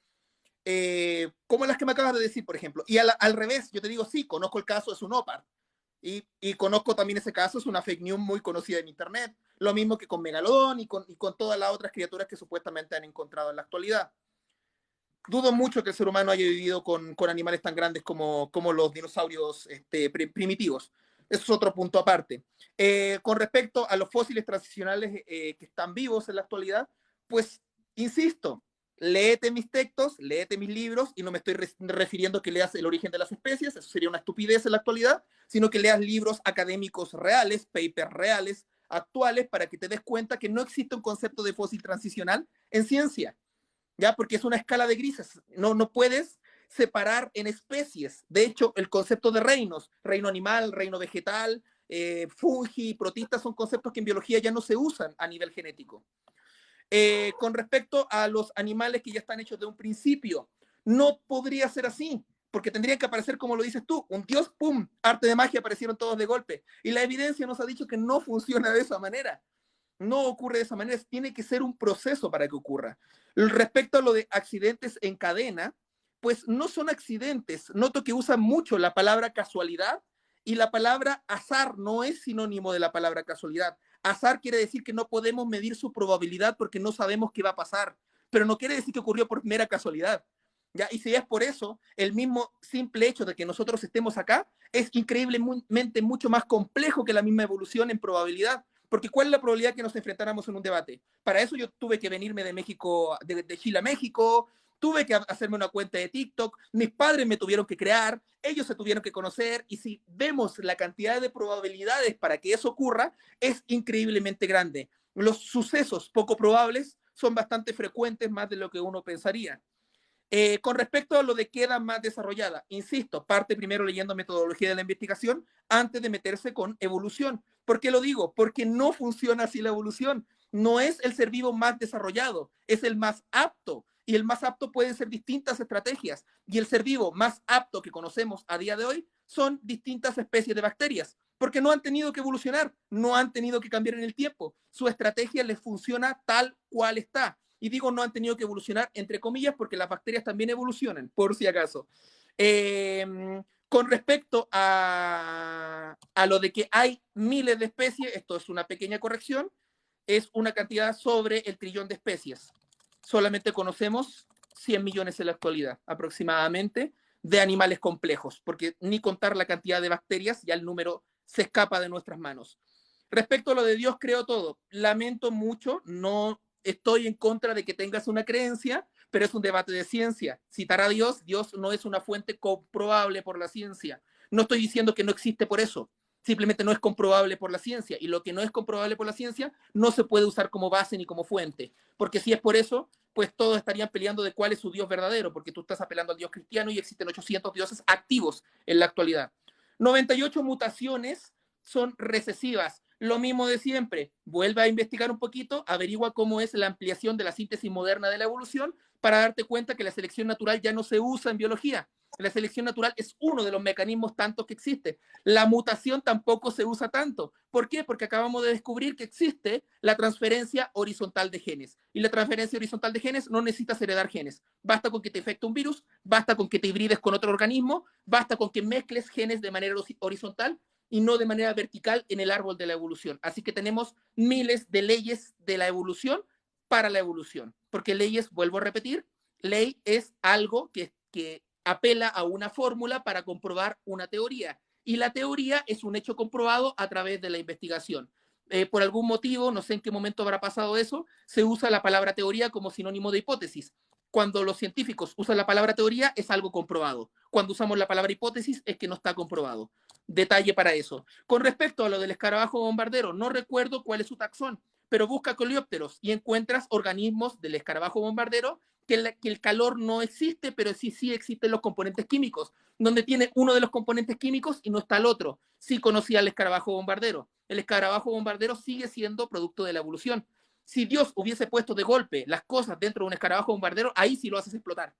las que me acabas de decir, por ejemplo. Y al revés, yo te digo, sí, conozco el caso, es un OPAR. Y conozco también ese caso, es una fake news muy conocida en Internet. Lo mismo que con Megalodón y con todas las otras criaturas que supuestamente han encontrado en la actualidad. Dudo mucho que el ser humano haya vivido con animales tan grandes como los dinosaurios primitivos. Eso es otro punto aparte. Con respecto a los fósiles transicionales que están vivos en la actualidad, pues, insisto, léete mis textos, léete mis libros, y no me estoy refiriendo a que leas El origen de las especies, eso sería una estupidez en la actualidad, sino que leas libros académicos reales, papers reales, actuales, para que te des cuenta que no existe un concepto de fósil transicional en ciencia. ¿Ya? Porque es una escala de grises. No puedes separar en especies. De hecho, el concepto de reinos, reino animal, reino vegetal, fungi, protistas, son conceptos que en biología ya no se usan a nivel genético. Con respecto a los animales que ya están hechos de un principio, no podría ser así, porque tendrían que aparecer como lo dices tú, un dios, ¡pum!, arte de magia, aparecieron todos de golpe. Y la evidencia nos ha dicho que no funciona de esa manera. No ocurre de esa manera, tiene que ser un proceso para que ocurra. Respecto a lo de accidentes en cadena, pues no son accidentes. Noto que usan mucho la palabra casualidad y la palabra azar no es sinónimo de la palabra casualidad. Azar quiere decir que no podemos medir su probabilidad porque no sabemos qué va a pasar, pero no quiere decir que ocurrió por mera casualidad. ¿Ya? Y si es por eso, el mismo simple hecho de que nosotros estemos acá es increíblemente mucho más complejo que la misma evolución en probabilidad. Porque ¿cuál es la probabilidad que nos enfrentáramos en un debate? Para eso yo tuve que venirme de México, de Chile a México, tuve que hacerme una cuenta de TikTok, mis padres me tuvieron que crear, ellos se tuvieron que conocer, y si vemos la cantidad de probabilidades para que eso ocurra, es increíblemente grande. Los sucesos poco probables son bastante frecuentes, más de lo que uno pensaría. Con respecto a lo de queda más desarrollada, insisto, parte primero leyendo metodología de la investigación antes de meterse con evolución. ¿Por qué lo digo? Porque no funciona así la evolución. No es el ser vivo más desarrollado, es el más apto. Y el más apto pueden ser distintas estrategias. Y el ser vivo más apto que conocemos a día de hoy son distintas especies de bacterias, porque no han tenido que evolucionar, no han tenido que cambiar en el tiempo. Su estrategia les funciona tal cual está. Y digo no han tenido que evolucionar, entre comillas, porque las bacterias también evolucionan, por si acaso. Con respecto a lo de que hay miles de especies, esto es una pequeña corrección, es una cantidad sobre el trillón de especies. Solamente conocemos 100 millones en la actualidad, aproximadamente, de animales complejos, porque ni contar la cantidad de bacterias, ya el número se escapa de nuestras manos. Respecto a lo de Dios creó todo, lamento mucho, no estoy en contra de que tengas una creencia, pero es un debate de ciencia. Citar a Dios, Dios no es una fuente comprobable por la ciencia. No estoy diciendo que no existe por eso, simplemente no es comprobable por la ciencia, y lo que no es comprobable por la ciencia no se puede usar como base ni como fuente, porque si es por eso, pues todos estarían peleando de cuál es su Dios verdadero, porque tú estás apelando al Dios cristiano y existen 800 dioses activos en la actualidad. 98 mutaciones son recesivas. Lo mismo de siempre, vuelve a investigar un poquito, averigua cómo es la ampliación de la síntesis moderna de la evolución para darte cuenta que la selección natural ya no se usa en biología. La selección natural es uno de los mecanismos tantos que existe. La mutación tampoco se usa tanto. ¿Por qué? Porque acabamos de descubrir que existe la transferencia horizontal de genes. Y la transferencia horizontal de genes no necesitas heredar genes. Basta con que te infecte un virus, basta con que te hibrides con otro organismo, basta con que mezcles genes de manera horizontal y no de manera vertical en el árbol de la evolución. Así que tenemos miles de leyes de la evolución para la evolución. Porque leyes, vuelvo a repetir, ley es algo que apela a una fórmula para comprobar una teoría. Y la teoría es un hecho comprobado a través de la investigación. Por algún motivo, no sé en qué momento habrá pasado eso, se usa la palabra teoría como sinónimo de hipótesis. Cuando los científicos usan la palabra teoría es algo comprobado. Cuando usamos la palabra hipótesis es que no está comprobado. Detalle para eso. Con respecto a lo del escarabajo bombardero, no recuerdo cuál es su taxón, pero busca coleópteros y encuentras organismos del escarabajo bombardero que el calor no existe, pero sí existen los componentes químicos, donde tiene uno de los componentes químicos y no está el otro. Sí conocía el escarabajo bombardero. El escarabajo bombardero sigue siendo producto de la evolución. Si Dios hubiese puesto de golpe las cosas dentro de un escarabajo bombardero, ahí sí lo haces explotar,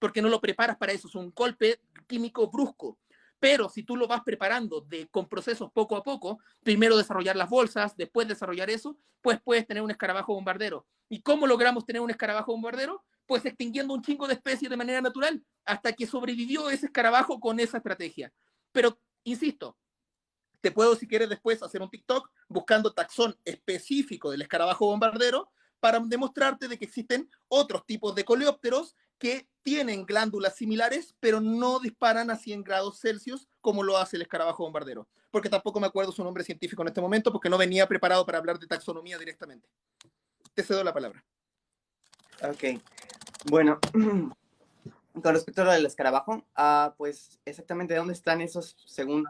porque no lo preparas para eso, es un golpe químico brusco. Pero si tú lo vas preparando con procesos poco a poco, primero desarrollar las bolsas, después desarrollar eso, pues puedes tener un escarabajo bombardero. ¿Y cómo logramos tener un escarabajo bombardero? Pues extinguiendo un chingo de especies de manera natural, hasta que sobrevivió ese escarabajo con esa estrategia. Pero, insisto, te puedo, si quieres, después hacer un TikTok buscando taxón específico del escarabajo bombardero para demostrarte de que existen otros tipos de coleópteros que tienen glándulas similares, pero no disparan a 100 grados Celsius como lo hace el escarabajo bombardero. Porque tampoco me acuerdo su nombre científico en este momento, porque no venía preparado para hablar de taxonomía directamente. Te cedo la palabra. Ok, bueno, con respecto a lo del escarabajo, pues exactamente dónde están esos, según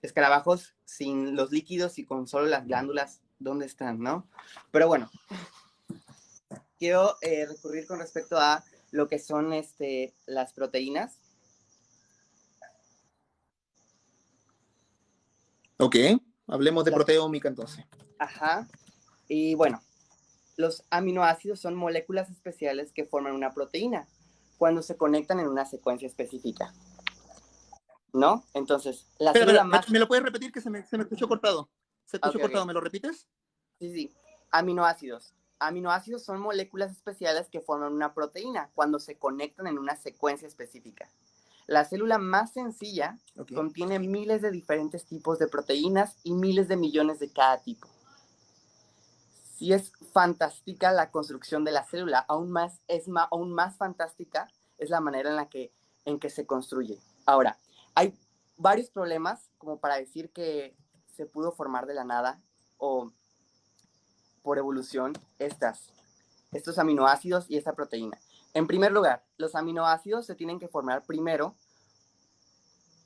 escarabajos sin los líquidos y con solo las glándulas, dónde están, ¿no? Pero bueno, quiero recurrir con respecto a lo que son las proteínas. Ok, hablemos de proteómica entonces. Ajá, y bueno, los aminoácidos son moléculas especiales que forman una proteína. cuando se conectan en una secuencia específica, ¿no? Entonces, la Espera, célula espera, más... ¿me lo puedes repetir que se me escuchó cortado? Se Ok, escuchó cortado, ok. ¿me lo repites? Sí, sí. Aminoácidos. Aminoácidos son moléculas especiales que forman una proteína cuando se conectan en una secuencia específica. La célula más sencilla Ok. contiene miles de diferentes tipos de proteínas y miles de millones de cada tipo. Si es fantástica la construcción de la célula, aún más fantástica es la manera en que se construye. Ahora, hay varios problemas como para decir que se pudo formar de la nada o por evolución estos aminoácidos y esta proteína. En primer lugar, los aminoácidos se tienen que formar primero,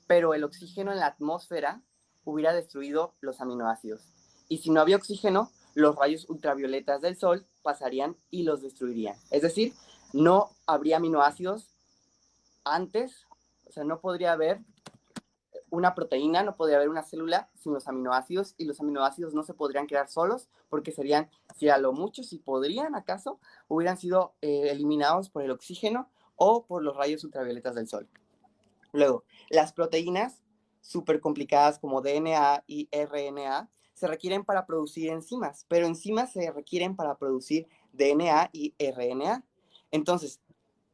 pero el oxígeno en la atmósfera hubiera destruido los aminoácidos. Y si no había oxígeno, los rayos ultravioletas del sol pasarían y los destruirían. Es decir, no habría aminoácidos antes, o sea, no podría haber una proteína, no podría haber una célula sin los aminoácidos, y los aminoácidos no se podrían crear solos porque serían, si a lo mucho, si podrían acaso, hubieran sido eliminados por el oxígeno o por los rayos ultravioletas del sol. Luego, las proteínas súper complicadas como DNA y RNA se requieren para producir enzimas, pero enzimas se requieren para producir DNA y RNA. Entonces,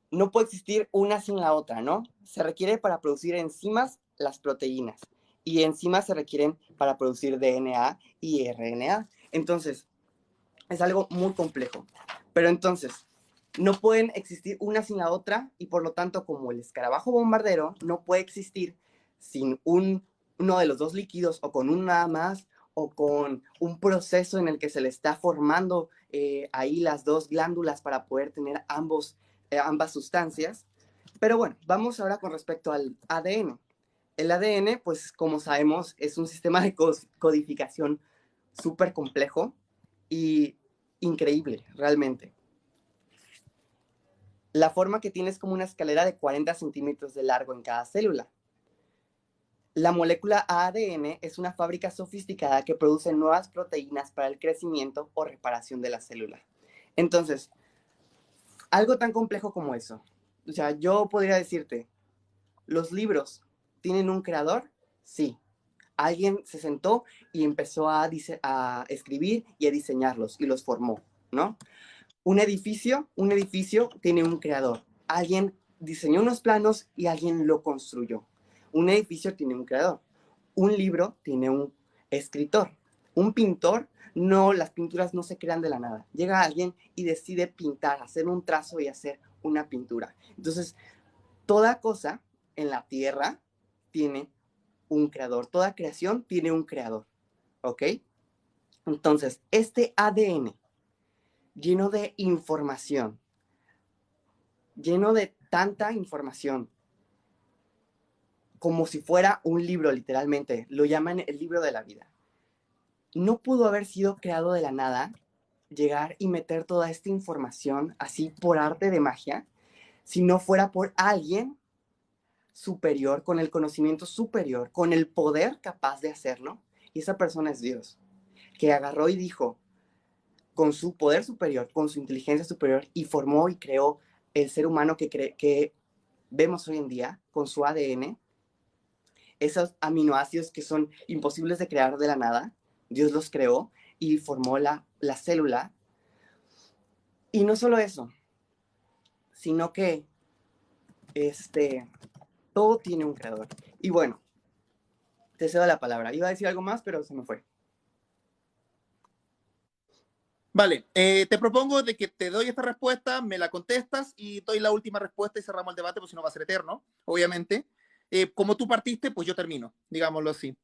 no puede existir una sin la otra, ¿no? Se requiere para producir enzimas las proteínas y enzimas se requieren para producir DNA y RNA. Entonces, es algo muy complejo. Pero entonces, no pueden existir una sin la otra y por lo tanto, como el escarabajo bombardero no puede existir sin uno de los dos líquidos o con un nada más o con un proceso en el que se le está formando ahí las dos glándulas para poder tener ambas sustancias. Pero bueno, vamos ahora con respecto al ADN. El ADN, pues como sabemos, es un sistema de codificación súper complejo y increíble, realmente. La forma que tiene es como una escalera de 40 centímetros de largo en cada célula. La molécula ADN es una fábrica sofisticada que produce nuevas proteínas para el crecimiento o reparación de la célula. Entonces, algo tan complejo como eso. O sea, yo podría decirte, ¿los libros tienen un creador? Sí. Alguien se sentó y empezó a escribir y a diseñarlos y los formó, ¿no? Un edificio tiene un creador. Alguien diseñó unos planos y alguien lo construyó. Un edificio tiene un creador. Un libro tiene un escritor. Un pintor, no, las pinturas no se crean de la nada. Llega alguien y decide pintar, hacer un trazo y hacer una pintura. Entonces, toda cosa en la tierra tiene un creador. Toda creación tiene un creador. ¿Ok? Entonces, este ADN lleno de información, lleno de tanta información, como si fuera un libro, literalmente. Lo llaman el libro de la vida. No pudo haber sido creado de la nada, llegar y meter toda esta información así por arte de magia, si no fuera por alguien superior, con el conocimiento superior, con el poder capaz de hacerlo. Y esa persona es Dios, que agarró y dijo, con su poder superior, con su inteligencia superior, y formó y creó el ser humano que vemos hoy en día, con su ADN, esos aminoácidos que son imposibles de crear de la nada, Dios los creó y formó la célula. Y no solo eso, sino que todo tiene un creador. Y bueno, te cedo la palabra. Iba a decir algo más, pero se me fue. Vale, te propongo de que te doy esta respuesta, me la contestas y doy la última respuesta y cerramos el debate, pues si no va a ser eterno, obviamente. Como tú partiste, pues yo termino, digámoslo así.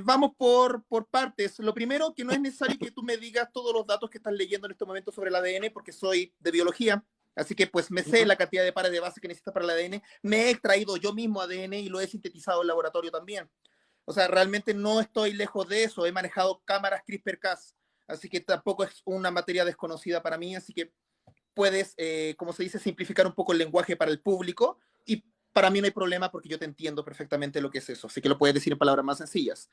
Vamos por partes. Lo primero, que no es necesario que tú me digas todos los datos que estás leyendo en este momento sobre el ADN, porque soy de biología, así que pues me sé la cantidad de pares de base que necesitas para el ADN. Me he extraído yo mismo ADN y lo he sintetizado en laboratorio también. O sea, realmente no estoy lejos de eso. He manejado cámaras CRISPR-Cas, así que tampoco es una materia desconocida para mí, así que puedes, como se dice, simplificar un poco el lenguaje para el público y para mí no hay problema porque yo te entiendo perfectamente lo que es eso, así que lo puedes decir en palabras más sencillas.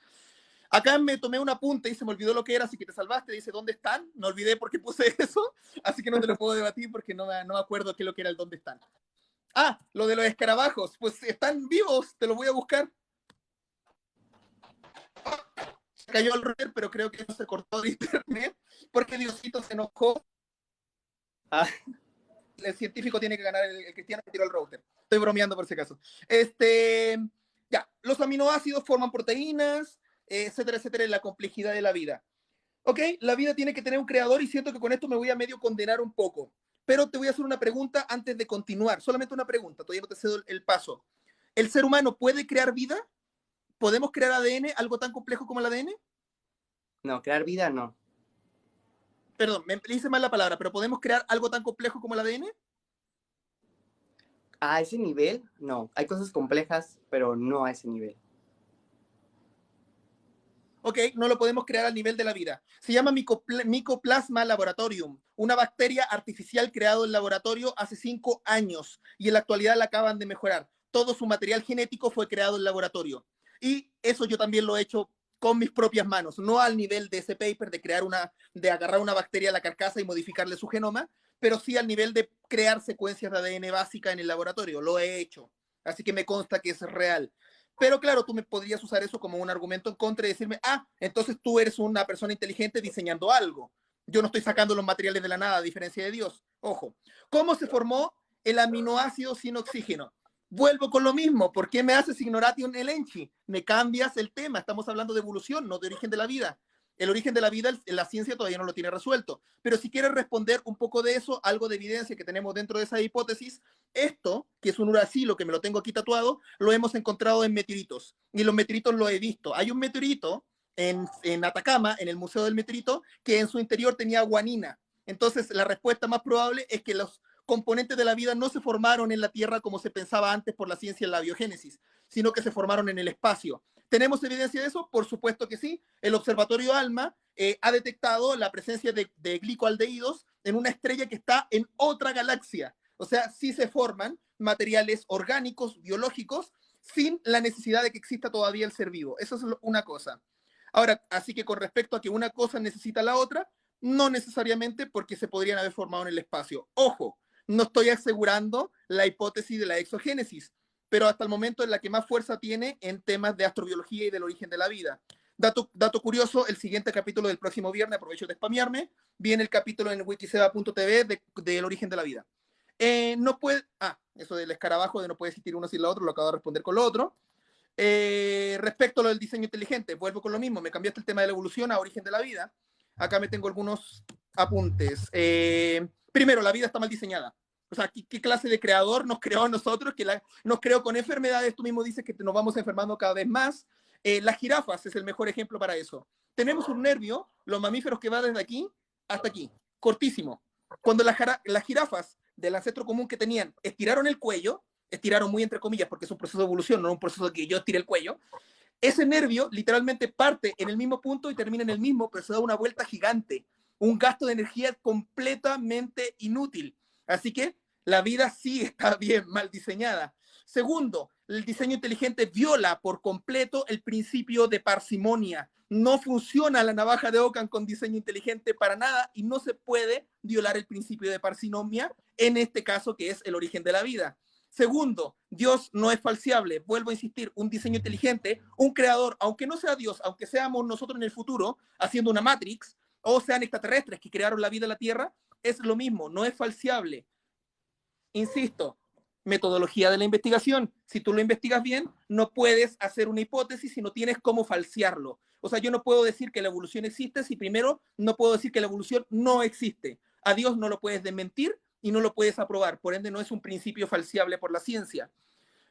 Acá me tomé un apunte y se me olvidó lo que era, así que te salvaste, dice, ¿dónde están? No olvidé por qué puse eso, así que no te lo puedo debatir porque no me acuerdo qué es lo que era el dónde están. Ah, lo de los escarabajos. Pues están vivos, te los voy a buscar. Se cayó el router, pero creo que no se cortó de internet porque Diosito se enojó. Ah, El científico tiene que ganar, el cristiano que tiró el router. Estoy bromeando por si acaso. Ya, los aminoácidos forman proteínas, etcétera, etcétera, en la complejidad de la vida. Ok, la vida tiene que tener un creador y siento que con esto me voy a medio condenar un poco. Pero te voy a hacer una pregunta antes de continuar. Solamente una pregunta, todavía no te cedo el paso. ¿El ser humano puede crear vida? ¿Podemos crear ADN, algo tan complejo como el ADN? no, crear vida no. Perdón, me hice mal la palabra, pero ¿podemos crear algo tan complejo como el ADN? A ese nivel, no. Hay cosas complejas, pero no a ese nivel. Ok, no lo podemos crear al nivel de la vida. Se llama Mycoplasma laboratorium, una bacteria artificial creada en laboratorio hace 5 años y en la actualidad la acaban de mejorar. Todo su material genético fue creado en laboratorio. Y eso yo también lo he hecho con mis propias manos, no al nivel de ese paper de crear de agarrar una bacteria a la carcasa y modificarle su genoma, pero sí al nivel de crear secuencias de ADN básica en el laboratorio. Lo he hecho. Así que me consta que es real. Pero claro, tú me podrías usar eso como un argumento en contra y decirme, ah, entonces tú eres una persona inteligente diseñando algo. Yo no estoy sacando los materiales de la nada, a diferencia de Dios. Ojo, ¿cómo se formó el aminoácido sin oxígeno? Vuelvo con lo mismo. ¿Por qué me haces ignoration elenchi? Me cambias el tema. Estamos hablando de evolución, no de origen de la vida. El origen de la vida, la ciencia todavía no lo tiene resuelto. Pero si quieres responder un poco de eso, algo de evidencia que tenemos dentro de esa hipótesis, esto, que es un uracilo, que me lo tengo aquí tatuado, lo hemos encontrado en meteoritos. Y los meteoritos lo he visto. Hay un meteorito en Atacama, en el Museo del Meteorito, que en su interior tenía guanina. Entonces, la respuesta más probable es que los componentes de la vida no se formaron en la Tierra como se pensaba antes por la ciencia de la biogénesis, sino que se formaron en el espacio. ¿Tenemos evidencia de eso? Por supuesto que sí. El Observatorio ALMA ha detectado la presencia de glicoaldehídos en una estrella que está en otra galaxia. O sea, sí se forman materiales orgánicos, biológicos, sin la necesidad de que exista todavía el ser vivo. Eso es una cosa. Ahora, así que con respecto a que una cosa necesita la otra, no necesariamente porque se podrían haber formado en el espacio. Ojo, no estoy asegurando la hipótesis de la exogénesis, pero hasta el momento es la que más fuerza tiene en temas de astrobiología y del origen de la vida. Dato curioso, el siguiente capítulo del próximo viernes, aprovecho de spamearme, viene el capítulo en wikiseba.tv del origen de la vida. No puede, eso del escarabajo de no puede existir uno sin lo otro, lo acabo de responder con lo otro. Respecto a lo del diseño inteligente, vuelvo con lo mismo, me cambiaste el tema de la evolución a origen de la vida. Acá me tengo algunos apuntes. Primero, la vida está mal diseñada. O sea, ¿qué clase de creador nos creó a nosotros? Nos creó con enfermedades, tú mismo dices que nos vamos enfermando cada vez más. Las jirafas es el mejor ejemplo para eso. Tenemos un nervio, los mamíferos, que va desde aquí hasta aquí, cortísimo. Cuando las jirafas del ancestro común que tenían estiraron el cuello, estiraron muy entre comillas porque es un proceso de evolución, no un proceso de que yo estire el cuello, ese nervio literalmente parte en el mismo punto y termina en el mismo, pero se da una vuelta gigante, un gasto de energía completamente inútil. Así que la vida sí está bien mal diseñada. Segundo, el diseño inteligente viola por completo el principio de parsimonia. No funciona la navaja de Ockham con diseño inteligente para nada y no se puede violar el principio de parsimonia en este caso que es el origen de la vida. Segundo, Dios no es falseable. Vuelvo a insistir, un diseño inteligente, un creador, aunque no sea Dios, aunque seamos nosotros en el futuro haciendo una Matrix, o sean extraterrestres que crearon la vida en la Tierra, es lo mismo, no es falseable. Insisto, metodología de la investigación. Si tú lo investigas bien, no puedes hacer una hipótesis si no tienes cómo falsearlo. O sea, yo no puedo decir que la evolución existe si primero no puedo decir que la evolución no existe. A Dios no lo puedes desmentir y no lo puedes aprobar. Por ende, no es un principio falseable por la ciencia.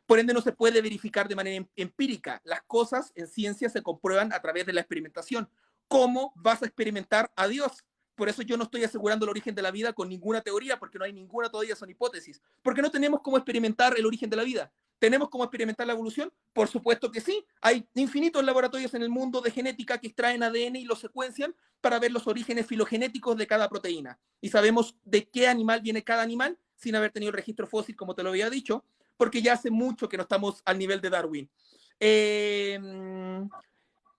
Por ende, no se puede verificar de manera empírica. Las cosas en ciencia se comprueban a través de la experimentación. ¿Cómo vas a experimentar a Dios? Por eso yo no estoy asegurando el origen de la vida con ninguna teoría, porque no hay ninguna todavía, son hipótesis. Porque no tenemos cómo experimentar el origen de la vida. ¿Tenemos cómo experimentar la evolución? Por supuesto que sí. Hay infinitos laboratorios en el mundo de genética que extraen ADN y lo secuencian para ver los orígenes filogenéticos de cada proteína. Y sabemos de qué animal viene cada animal sin haber tenido el registro fósil, como te lo había dicho, porque ya hace mucho que no estamos al nivel de Darwin.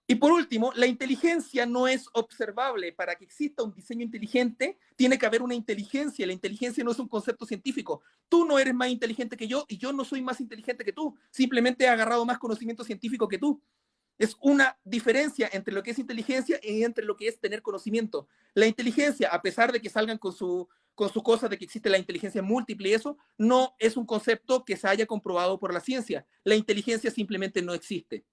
Y por último, la inteligencia no es observable. Para que exista un diseño inteligente, tiene que haber una inteligencia. La inteligencia no es un concepto científico. Tú no eres más inteligente que yo y yo no soy más inteligente que tú. Simplemente he agarrado más conocimiento científico que tú. Es una diferencia entre lo que es inteligencia y entre lo que es tener conocimiento. La inteligencia, a pesar de que salgan con su cosa de que existe la inteligencia múltiple y eso, no es un concepto que se haya comprobado por la ciencia. La inteligencia simplemente no existe.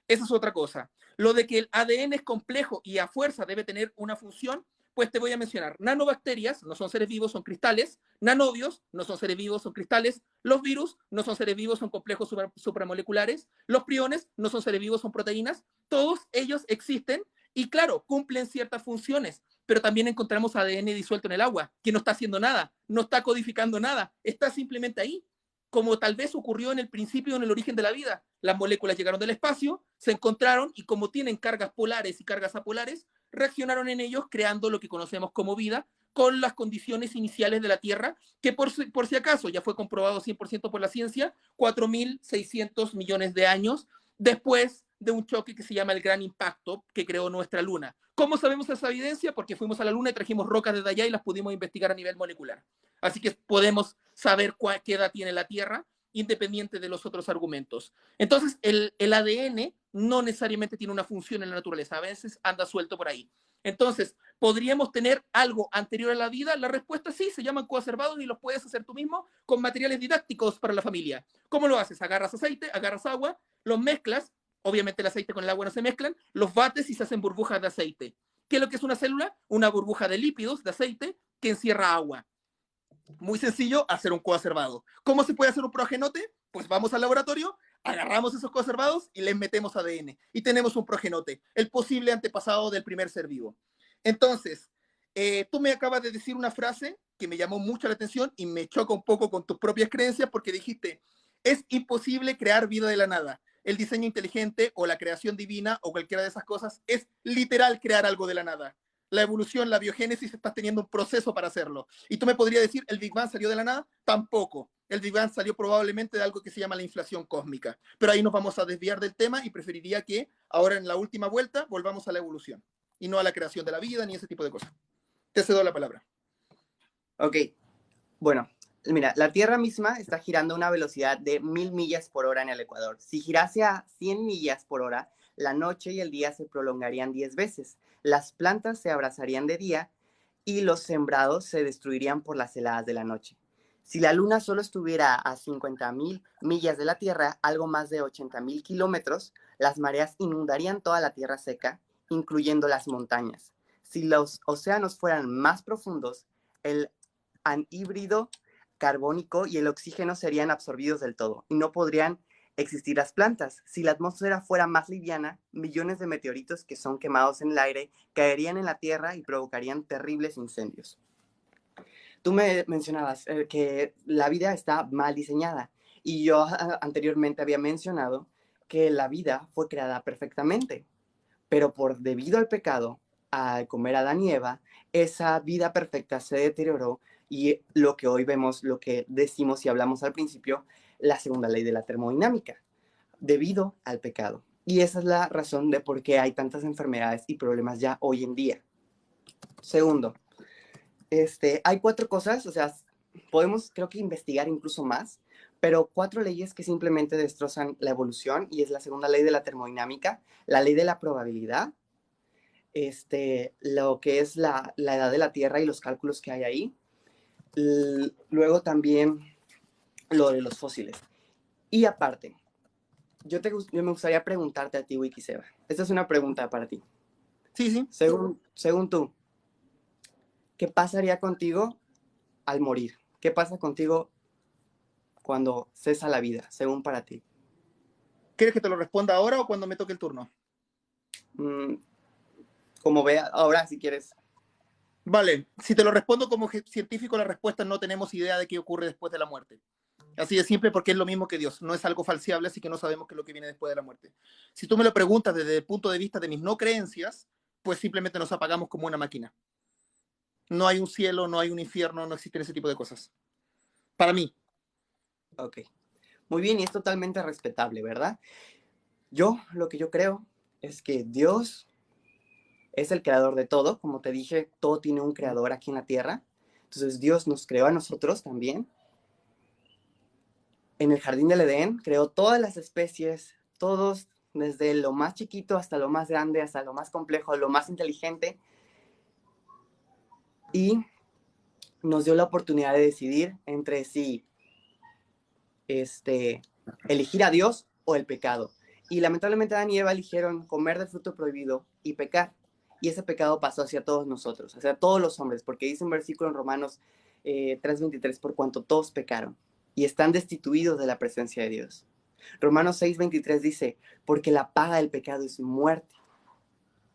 Esa es otra cosa. Lo de que el ADN es complejo y a fuerza debe tener una función, pues te voy a mencionar. Nanobacterias no son seres vivos, son cristales. Nanobios no son seres vivos, son cristales. Los virus no son seres vivos, son complejos supramoleculares. Los priones no son seres vivos, son proteínas. Todos ellos existen y, claro, cumplen ciertas funciones, pero también encontramos ADN disuelto en el agua, que no está haciendo nada, no está codificando nada, está simplemente ahí, como tal vez ocurrió en el principio, en el origen de la vida. Las moléculas llegaron del espacio, se encontraron y como tienen cargas polares y cargas apolares, reaccionaron en ellos creando lo que conocemos como vida con las condiciones iniciales de la Tierra, que por si acaso ya fue comprobado 100% por la ciencia, 4.600 millones de años después de un choque que se llama el Gran Impacto que creó nuestra Luna. ¿Cómo sabemos esa evidencia? Porque fuimos a la Luna y trajimos rocas desde allá y las pudimos investigar a nivel molecular. Así que podemos saber qué edad tiene la Tierra independiente de los otros argumentos. Entonces, el ADN no necesariamente tiene una función en la naturaleza, a veces anda suelto por ahí. Entonces, ¿podríamos tener algo anterior a la vida? La respuesta es sí, se llaman coacervados y los puedes hacer tú mismo con materiales didácticos para la familia. ¿Cómo lo haces? Agarras aceite, agarras agua, los mezclas, obviamente el aceite con el agua no se mezclan, los bates y se hacen burbujas de aceite. ¿Qué es lo que es una célula? Una burbuja de lípidos, de aceite, que encierra agua. Muy sencillo, hacer un coacervado. ¿Cómo se puede hacer un progenote? Pues vamos al laboratorio, agarramos esos coacervados y les metemos ADN. Y tenemos un progenote, el posible antepasado del primer ser vivo. Entonces, tú me acabas de decir una frase que me llamó mucho la atención y me choca un poco con tus propias creencias porque dijiste, es imposible crear vida de la nada. El diseño inteligente o la creación divina o cualquiera de esas cosas es literal crear algo de la nada. La evolución, la biogénesis, estás teniendo un proceso para hacerlo. Y tú me podrías decir, ¿el Big Bang salió de la nada? Tampoco. El Big Bang salió probablemente de algo que se llama la inflación cósmica. Pero ahí nos vamos a desviar del tema y preferiría que ahora en la última vuelta volvamos a la evolución y no a la creación de la vida ni ese tipo de cosas. Te cedo la palabra. Ok, bueno, mira, la Tierra misma está girando a una velocidad de 1000 millas por hora en el Ecuador. Si girase a 100 millas por hora, la noche y el día se prolongarían 10 veces. Las plantas se abrazarían de día y los sembrados se destruirían por las heladas de la noche. Si la Luna solo estuviera a 50.000 millas de la Tierra, algo más de 80.000 kilómetros, las mareas inundarían toda la Tierra seca, incluyendo las montañas. Si los océanos fueran más profundos, el anhídrido carbónico y el oxígeno serían absorbidos del todo y no podrían existir las plantas. Si la atmósfera fuera más liviana, millones de meteoritos que son quemados en el aire caerían en la Tierra y provocarían terribles incendios. Tú me mencionabas que la vida está mal diseñada y yo anteriormente había mencionado que la vida fue creada perfectamente, pero debido al pecado, al comer Adán y Eva, esa vida perfecta se deterioró y lo que hoy vemos, lo que decimos y hablamos al principio, la segunda ley de la termodinámica, debido al pecado. Y esa es la razón de por qué hay tantas enfermedades y problemas ya hoy en día. Segundo, hay 4 cosas, o sea, podemos creo que investigar incluso más, pero 4 leyes que simplemente destrozan la evolución y es la segunda ley de la termodinámica, la ley de la probabilidad, lo que es la edad de la Tierra y los cálculos que hay ahí, luego también lo de los fósiles. Y aparte, yo me gustaría preguntarte a ti, Wikiseba. Esta es una pregunta para ti. Sí, sí. Según tú, ¿qué pasaría contigo al morir? ¿Qué pasa contigo cuando cesa la vida, según para ti? ¿Quieres que te lo responda ahora o cuando me toque el turno? Como vea, ahora si quieres. Vale, si te lo respondo como científico, la respuesta es no tenemos idea de qué ocurre después de la muerte. Así de simple porque es lo mismo que Dios, no es algo falseable, así que no sabemos qué es lo que viene después de la muerte. Si tú me lo preguntas desde el punto de vista de mis no creencias, pues simplemente nos apagamos como una máquina. No hay un cielo, no hay un infierno, no existen ese tipo de cosas. Para mí. Ok. Muy bien, y es totalmente respetable, ¿verdad? Lo que yo creo es que Dios es el creador de todo. Como te dije, todo tiene un creador aquí en la tierra. Entonces Dios nos creó a nosotros también. En el jardín del Edén creó todas las especies, todos, desde lo más chiquito hasta lo más grande, hasta lo más complejo, lo más inteligente. Y nos dio la oportunidad de decidir entre si elegir a Dios o el pecado. Y lamentablemente Adán y Eva eligieron comer del fruto prohibido y pecar. Y ese pecado pasó hacia todos nosotros, hacia todos los hombres, porque dice un versículo en Romanos 3:23, por cuanto todos pecaron y están destituidos de la presencia de Dios. Romanos 6:23 dice, porque la paga del pecado es muerte,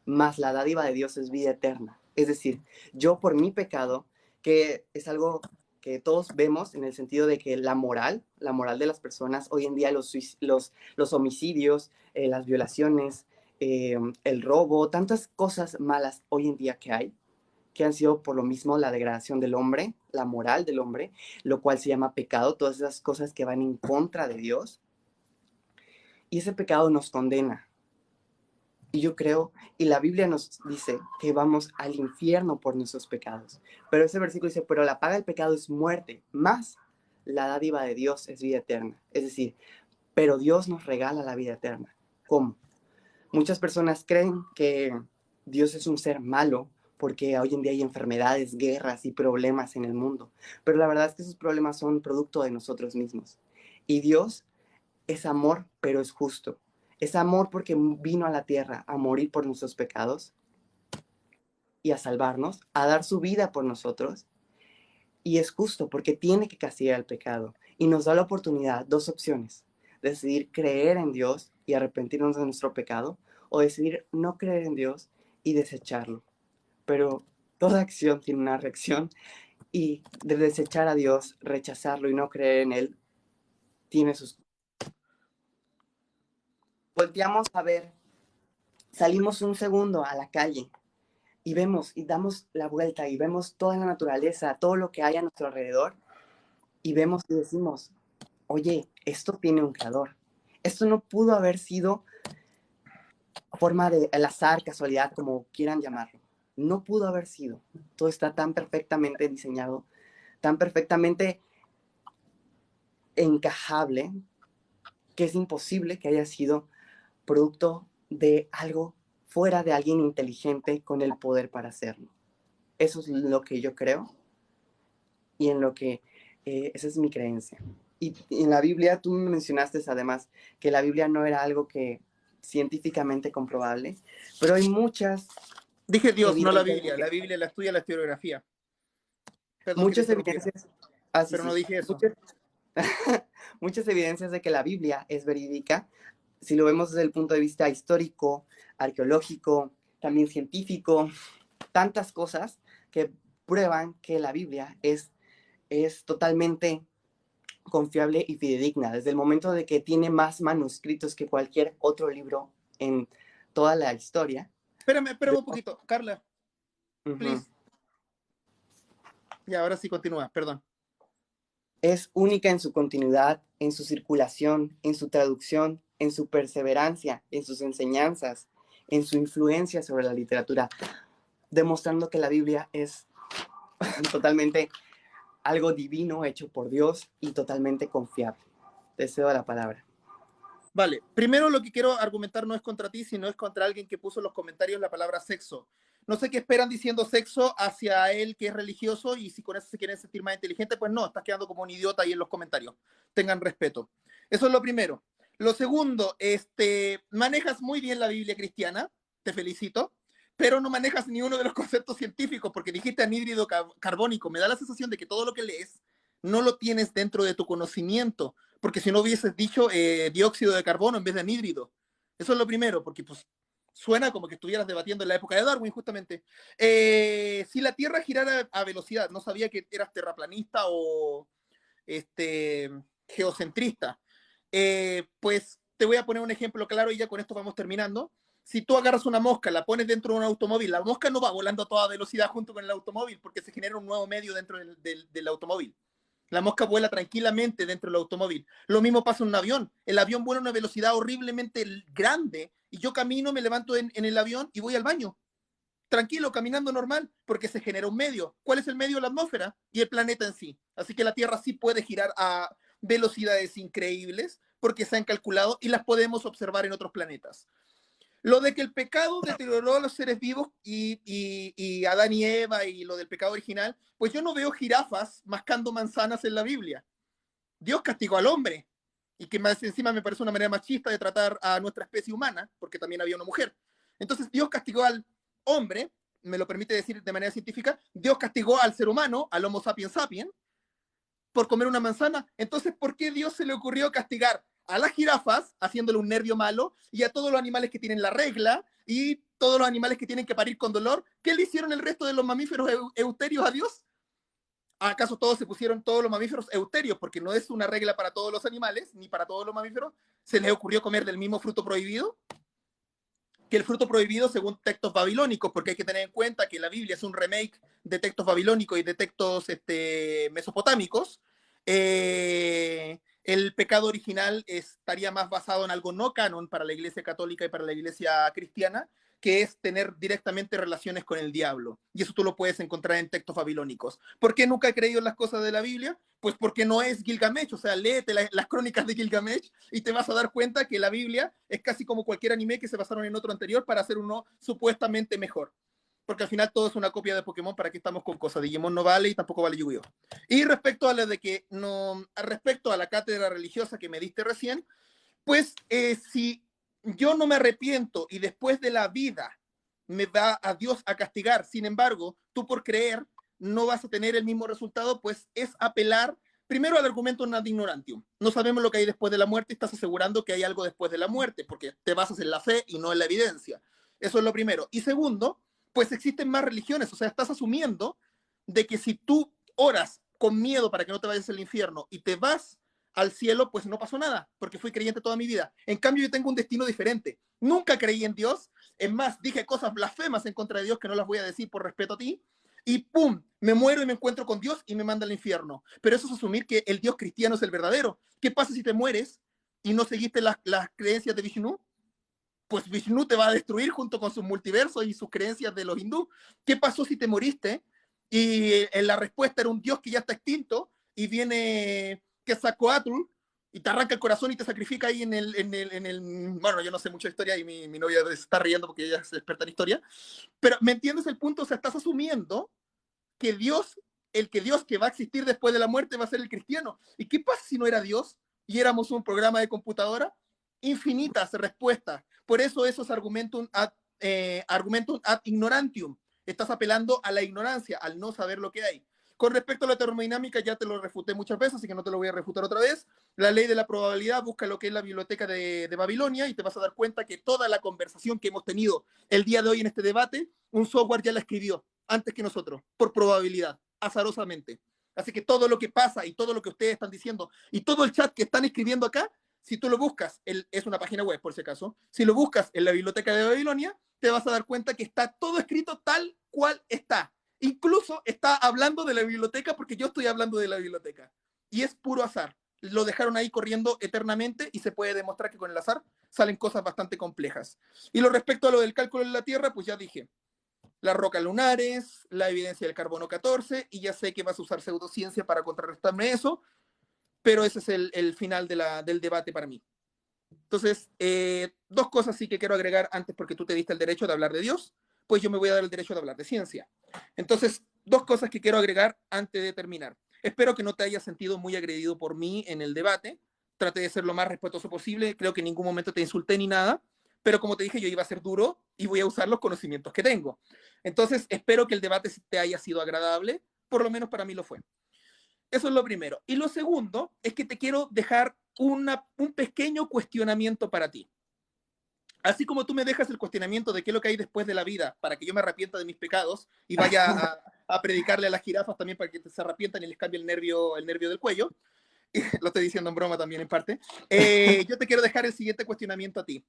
mas la dádiva de Dios es vida eterna. Es decir, yo por mi pecado, que es algo que todos vemos en el sentido de que la moral de las personas, hoy en día los homicidios, las violaciones, el robo, tantas cosas malas hoy en día que han sido por lo mismo la degradación del hombre, la moral del hombre, lo cual se llama pecado, todas esas cosas que van en contra de Dios. Y ese pecado nos condena. Y yo creo, y la Biblia nos dice que vamos al infierno por nuestros pecados. Pero ese versículo dice, pero la paga del pecado es muerte, más la dádiva de Dios es vida eterna. Es decir, pero Dios nos regala la vida eterna. ¿Cómo? Muchas personas creen que Dios es un ser malo porque hoy en día hay enfermedades, guerras y problemas en el mundo. Pero la verdad es que esos problemas son producto de nosotros mismos. Y Dios es amor, pero es justo. Es amor porque vino a la tierra a morir por nuestros pecados y a salvarnos, a dar su vida por nosotros. Y es justo porque tiene que castigar el pecado. Y nos da la oportunidad, dos opciones: decidir creer en Dios y arrepentirnos de nuestro pecado, o decidir no creer en Dios y desecharlo. Pero toda acción tiene una reacción, y de desechar a Dios, rechazarlo y no creer en Él, tiene sus... Volteamos a ver, salimos un segundo a la calle y vemos y damos la vuelta y vemos toda la naturaleza, todo lo que hay a nuestro alrededor, y vemos y decimos, oye, esto tiene un creador. Esto no pudo haber sido forma de el azar, casualidad, como quieran llamarlo. No pudo haber sido. Todo está tan perfectamente diseñado, tan perfectamente encajable, que es imposible que haya sido producto de algo fuera de alguien inteligente con el poder para hacerlo. Eso es lo que yo creo y en lo que esa es mi creencia. Y en la Biblia, tú me mencionaste además que la Biblia no era algo que científicamente comprobable, pero hay muchas Dije Dios, no la evidencias, Biblia. La Biblia la estudia la historiografía. Perdón que te muchas interrumpiera, evidencias, ah, sí, pero no sí, dije eso. muchas, muchas evidencias de que la Biblia es verídica, si lo vemos desde el punto de vista histórico, arqueológico, también científico, tantas cosas que prueban que la Biblia es totalmente confiable y fidedigna, desde el momento de que tiene más manuscritos que cualquier otro libro en toda la historia. Espérame un poquito. Carla, Uh-huh. please. Y ahora sí continúa, perdón. Es única en su continuidad, en su circulación, en su traducción, en su perseverancia, en sus enseñanzas, en su influencia sobre la literatura, demostrando que la Biblia es totalmente algo divino hecho por Dios y totalmente confiable. Te cedo la palabra. Vale, primero lo que quiero argumentar no es contra ti, sino es contra alguien que puso en los comentarios la palabra sexo. No sé qué esperan diciendo sexo hacia él que es religioso, y si con eso se quieren sentir más inteligente, pues no, estás quedando como un idiota ahí en los comentarios. Tengan respeto. Eso es lo primero. Lo segundo, manejas muy bien la Biblia cristiana, te felicito, pero no manejas ni uno de los conceptos científicos, porque dijiste anhídrido carbónico. Me da la sensación de que todo lo que lees no lo tienes dentro de tu conocimiento, porque si no hubieses dicho dióxido de carbono en vez de anhídrido. Eso es lo primero, porque pues suena como que estuvieras debatiendo en la época de Darwin, justamente. Si la Tierra girara a velocidad, no sabía que eras terraplanista o geocentrista. Pues te voy a poner un ejemplo claro y ya con esto vamos terminando. Si tú agarras una mosca, la pones dentro de un automóvil, la mosca no va volando a toda velocidad junto con el automóvil porque se genera un nuevo medio dentro del automóvil. La mosca vuela tranquilamente dentro del automóvil. Lo mismo pasa en un avión. El avión vuela a una velocidad horriblemente grande y yo camino, me levanto en el avión y voy al baño. Tranquilo, caminando normal, porque se genera un medio. ¿Cuál es el medio? La atmósfera y el planeta en sí. Así que la Tierra sí puede girar a velocidades increíbles porque se han calculado y las podemos observar en otros planetas. Lo de que el pecado deterioró a los seres vivos y Adán y Eva y lo del pecado original, pues yo no veo jirafas mascando manzanas en la Biblia. Dios castigó al hombre y que más encima me parece una manera machista de tratar a nuestra especie humana, porque también había una mujer. Entonces Dios castigó al hombre, me lo permite decir de manera científica, Dios castigó al ser humano, al Homo sapiens sapiens, por comer una manzana. Entonces, ¿por qué Dios se le ocurrió castigar a las jirafas, haciéndole un nervio malo, y a todos los animales que tienen la regla, y todos los animales que tienen que parir con dolor? ¿Qué le hicieron el resto de los mamíferos euterios a Dios? ¿Acaso todos se pusieron todos los mamíferos euterios? Porque no es una regla para todos los animales, ni para todos los mamíferos. ¿Se les ocurrió comer del mismo fruto prohibido? Que el fruto prohibido según textos babilónicos, porque hay que tener en cuenta que la Biblia es un remake de textos babilónicos y de textos mesopotámicos. El pecado original estaría más basado en algo no canon para la Iglesia Católica y para la Iglesia Cristiana, que es tener directamente relaciones con el diablo. Y eso tú lo puedes encontrar en textos babilónicos. ¿Por qué nunca he creído en las cosas de la Biblia? Pues porque no es Gilgamesh, o sea, léete las crónicas de Gilgamesh y te vas a dar cuenta que la Biblia es casi como cualquier anime que se basaron en otro anterior para hacer uno supuestamente mejor. Porque al final todo es una copia de Pokémon. ¿Para qué estamos con cosas? Digimon no vale y tampoco vale Yu-Gi-Oh! Y respecto a la de que no, respecto a la cátedra religiosa que me diste recién, pues si yo no me arrepiento y después de la vida me va a Dios a castigar, sin embargo, tú por creer no vas a tener el mismo resultado, pues es apelar primero al argumento ad ignorantium. No sabemos lo que hay después de la muerte y estás asegurando que hay algo después de la muerte, porque te basas en la fe y no en la evidencia. Eso es lo primero. Y segundo, pues existen más religiones, o sea, estás asumiendo de que si tú oras con miedo para que no te vayas al infierno y te vas al cielo, pues no pasó nada, porque fui creyente toda mi vida. En cambio, yo tengo un destino diferente. Nunca creí en Dios, es más, dije cosas blasfemas en contra de Dios que no las voy a decir por respeto a ti, y ¡pum! Me muero y me encuentro con Dios y me manda al infierno. Pero eso es asumir que el Dios cristiano es el verdadero. ¿Qué pasa si te mueres y no seguiste las creencias de Vishnu? Pues Vishnu te va a destruir junto con sus multiversos y sus creencias de los hindú. ¿Qué pasó si te moriste y la respuesta era un Dios que ya está extinto y viene Quetzalcóatl y te arranca el corazón y te sacrifica ahí en el bueno, yo no sé mucha historia y mi novia se está riendo porque ella es experta en historia, pero ¿me entiendes el punto? O sea, estás asumiendo que Dios, Dios que va a existir después de la muerte va a ser el cristiano. ¿Y qué pasa si no era Dios y éramos un programa de computadora? Infinitas respuestas. Por eso eso es argumentum ad ignorantium. Estás apelando a la ignorancia, al no saber lo que hay. Con respecto a la termodinámica, ya te lo refuté muchas veces, así que no te lo voy a refutar otra vez. La ley de la probabilidad, busca lo que es la biblioteca de Babilonia y te vas a dar cuenta que toda la conversación que hemos tenido el día de hoy en este debate, un software ya la escribió antes que nosotros, por probabilidad, azarosamente. Así que todo lo que pasa y todo lo que ustedes están diciendo y todo el chat que están escribiendo acá, si tú lo buscas, es una página web por si acaso, si lo buscas en la biblioteca de Babilonia, te vas a dar cuenta que está todo escrito tal cual está. Incluso está hablando de la biblioteca porque yo estoy hablando de la biblioteca. Y es puro azar. Lo dejaron ahí corriendo eternamente y se puede demostrar que con el azar salen cosas bastante complejas. Y lo respecto a lo del cálculo de la Tierra, pues ya dije, las rocas lunares, la evidencia del carbono 14, y ya sé que vas a usar pseudociencia para contrarrestarme eso, pero ese es el final del debate para mí. Entonces, dos cosas sí que quiero agregar antes porque tú te diste el derecho de hablar de Dios, pues yo me voy a dar el derecho de hablar de ciencia. Entonces, dos cosas que quiero agregar antes de terminar. Espero que no te hayas sentido muy agredido por mí en el debate. Traté de ser lo más respetuoso posible. Creo que en ningún momento te insulté ni nada. Pero como te dije, yo iba a ser duro y voy a usar los conocimientos que tengo. Entonces, espero que el debate te haya sido agradable. Por lo menos para mí lo fue. Eso es lo primero. Y lo segundo es que te quiero dejar un pequeño cuestionamiento para ti. Así como tú me dejas el cuestionamiento de qué es lo que hay después de la vida para que yo me arrepienta de mis pecados y vaya a predicarle a las jirafas también para que se arrepientan y les cambie el nervio del cuello, lo estoy diciendo en broma también en parte, yo te quiero dejar el siguiente cuestionamiento a ti.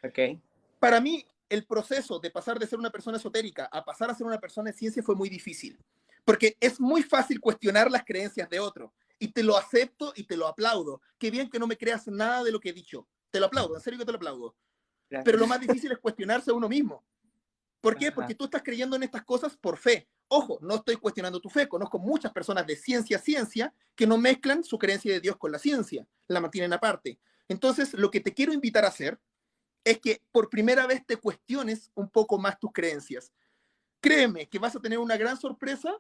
Ok. Para mí, el proceso de pasar de ser una persona esotérica a pasar a ser una persona de ciencia fue muy difícil, porque es muy fácil cuestionar las creencias de otro, y te lo acepto y te lo aplaudo. Qué bien que no me creas nada de lo que he dicho. Te lo aplaudo, en serio que te lo aplaudo. pero lo Gracias. más difícil es cuestionarse a uno mismo. ¿Por qué? Ajá. Porque tú estás creyendo en estas cosas por fe. Ojo, no estoy cuestionando tu fe. Conozco muchas personas de ciencia que no mezclan su creencia de Dios con la ciencia, la mantienen aparte. Entonces, lo que te quiero invitar a hacer es que por primera vez te cuestiones un poco más tus creencias. Créeme que vas a tener una gran sorpresa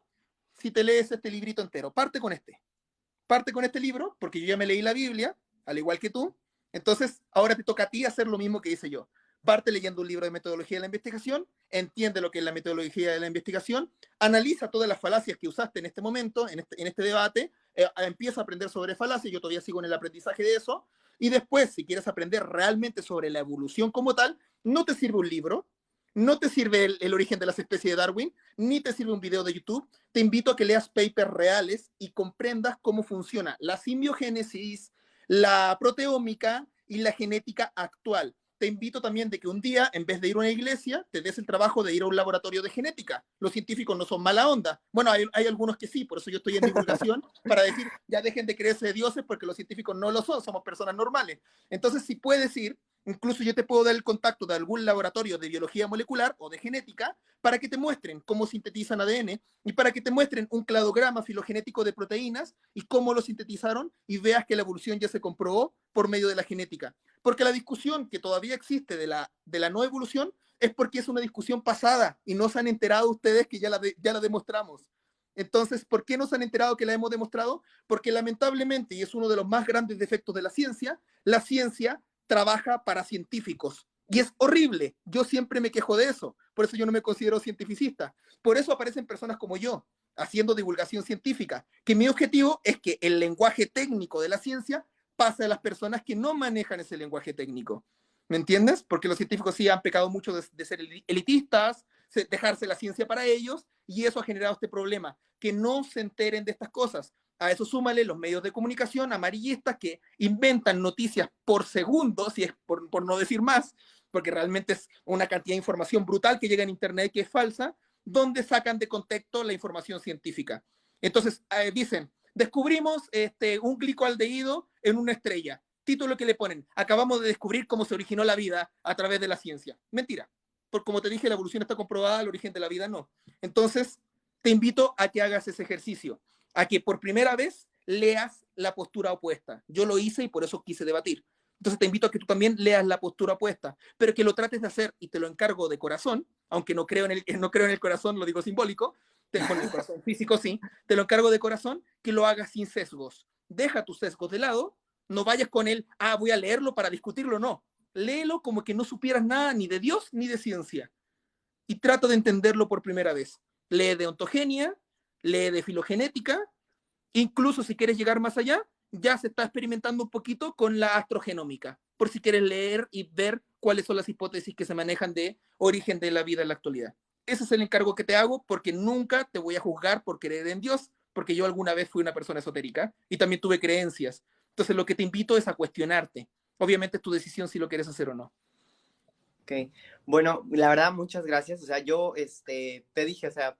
si te lees este librito entero. Parte con este libro, porque yo ya me leí la Biblia, al igual que tú. Entonces, ahora te toca a ti hacer lo mismo que hice yo. Parte leyendo un libro de metodología de la investigación, entiende lo que es la metodología de la investigación, analiza todas las falacias que usaste en este momento, en este debate, empieza a aprender sobre falacias, yo todavía sigo en el aprendizaje de eso, y después, si quieres aprender realmente sobre la evolución como tal, no te sirve un libro, no te sirve el origen de las especies de Darwin, ni te sirve un video de YouTube. Te invito a que leas papers reales y comprendas cómo funciona la simbiogénesis, la proteómica y la genética actual. Te invito también de que un día, en vez de ir a una iglesia, te des el trabajo de ir a un laboratorio de genética. Los científicos no son mala onda. Bueno, hay algunos que sí, por eso yo estoy en divulgación, para decir, ya dejen de creerse de dioses, porque los científicos no lo son, somos personas normales. Entonces, si puedes ir, incluso yo te puedo dar el contacto de algún laboratorio de biología molecular o de genética para que te muestren cómo sintetizan ADN y para que te muestren un cladograma filogenético de proteínas y cómo lo sintetizaron y veas que la evolución ya se comprobó por medio de la genética. Porque la discusión que todavía existe de la no evolución es porque es una discusión pasada y no se han enterado ustedes que ya la demostramos. Entonces, ¿por qué no se han enterado que la hemos demostrado? Porque lamentablemente, y es uno de los más grandes defectos de la ciencia trabaja para científicos. Y es horrible. Yo siempre me quejo de eso. Por eso yo no me considero cientificista. Por eso aparecen personas como yo, haciendo divulgación científica, que mi objetivo es que el lenguaje técnico de la ciencia pase a las personas que no manejan ese lenguaje técnico. ¿Me entiendes? Porque los científicos sí han pecado mucho de ser elitistas, dejarse la ciencia para ellos, y eso ha generado este problema, que no se enteren de estas cosas. A eso súmale los medios de comunicación amarillistas que inventan noticias por segundo, si es por no decir más, porque realmente es una cantidad de información brutal que llega en Internet que es falsa, donde sacan de contexto la información científica. Entonces, dicen, descubrimos un glicoaldehído en una estrella. Título que le ponen, acabamos de descubrir cómo se originó la vida a través de la ciencia. Mentira. Porque como te dije, la evolución está comprobada, el origen de la vida no. Entonces, te invito a que hagas ese ejercicio, a que por primera vez leas la postura opuesta. Yo lo hice y por eso quise debatir. Entonces te invito a que tú también leas la postura opuesta, pero que lo trates de hacer, y te lo encargo de corazón, aunque no creo en el corazón, lo digo simbólico, bueno, el corazón físico sí, te lo encargo de corazón, que lo hagas sin sesgos. Deja tus sesgos de lado, no vayas con él, voy a leerlo para discutirlo, no. Léelo como que no supieras nada ni de Dios ni de ciencia. Y trata de entenderlo por primera vez. Lee de ontogenia, lee de filogenética, incluso si quieres llegar más allá, ya se está experimentando un poquito con la astrogenómica, por si quieres leer y ver cuáles son las hipótesis que se manejan de origen de la vida en la actualidad. Ese es el encargo que te hago, porque nunca te voy a juzgar por creer en Dios, porque yo alguna vez fui una persona esotérica y también tuve creencias. Entonces lo que te invito es a cuestionarte. Obviamente es tu decisión si lo quieres hacer o no. Ok, bueno, la verdad, muchas gracias. O sea, yo te dije, o sea,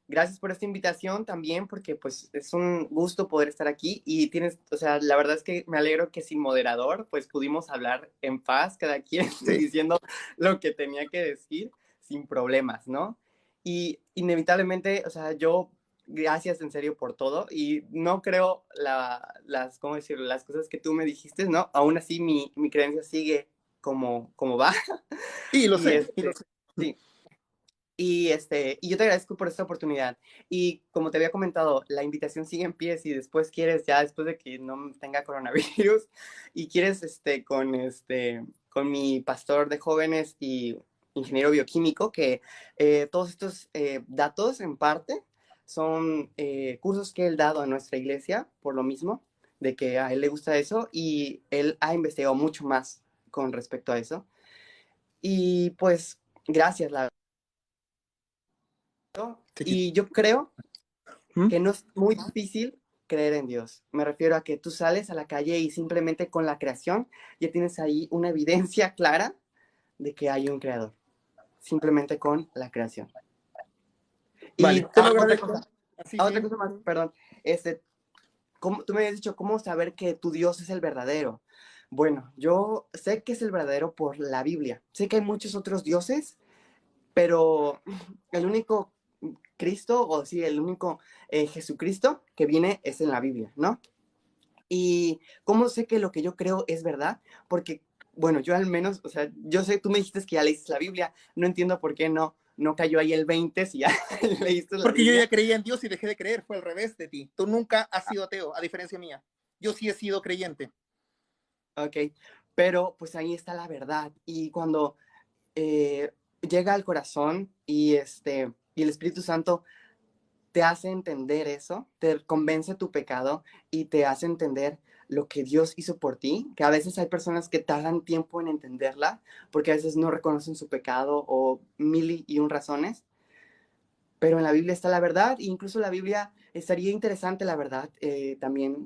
gracias por esta invitación también, porque pues es un gusto poder estar aquí y tienes, o sea, la verdad es que me alegro que sin moderador pues pudimos hablar en paz, cada quien Sí. diciendo lo que tenía que decir sin problemas, ¿no? Y inevitablemente, o sea, yo, gracias en serio por todo y no creo ¿cómo decirlo? Las cosas que tú me dijiste, ¿no? Aún así mi creencia sigue como va. Y lo Y sé, y lo sé. sí, y yo te agradezco por esta oportunidad. Y como te había comentado, la invitación sigue en pie si después quieres, ya después de que no tenga coronavirus, y quieres con mi pastor de jóvenes y ingeniero bioquímico, que todos estos datos en parte son cursos que él ha dado en nuestra iglesia, por lo mismo, de que a él le gusta eso, y él ha investigado mucho más con respecto a eso. Y pues, gracias, la y yo creo ¿Mm? que no es muy difícil creer en Dios. Me refiero a que tú sales a la calle y simplemente con la creación ya tienes ahí una evidencia clara de que hay un creador. Simplemente con la creación. Vale, Y te lo agradezco. Así otra que, cosa más, perdón. Tú me habías dicho cómo saber que tu Dios es el verdadero. Bueno, yo sé que es el verdadero por la Biblia. Sé que hay muchos otros dioses, pero el único Cristo, o sí, el único Jesucristo que viene es en la Biblia, ¿no? Y cómo sé que lo que yo creo es verdad, porque, bueno, yo al menos, o sea, yo sé, tú me dijiste que ya leíste la Biblia, no entiendo por qué no cayó ahí el 20 si ya leíste la Porque yo ya Biblia. creía en Dios y dejé de creer, fue al revés de ti. Tú nunca has sido ateo, a diferencia mía. Yo sí he sido creyente. Ok, pero pues ahí está la verdad. Y cuando llega al corazón y el Espíritu Santo te hace entender eso, te convence tu pecado y te hace entender lo que Dios hizo por ti, que a veces hay personas que tardan tiempo en entenderla porque a veces no reconocen su pecado o mil y un razones, pero en la Biblia está la verdad e incluso la Biblia estaría interesante, la verdad, también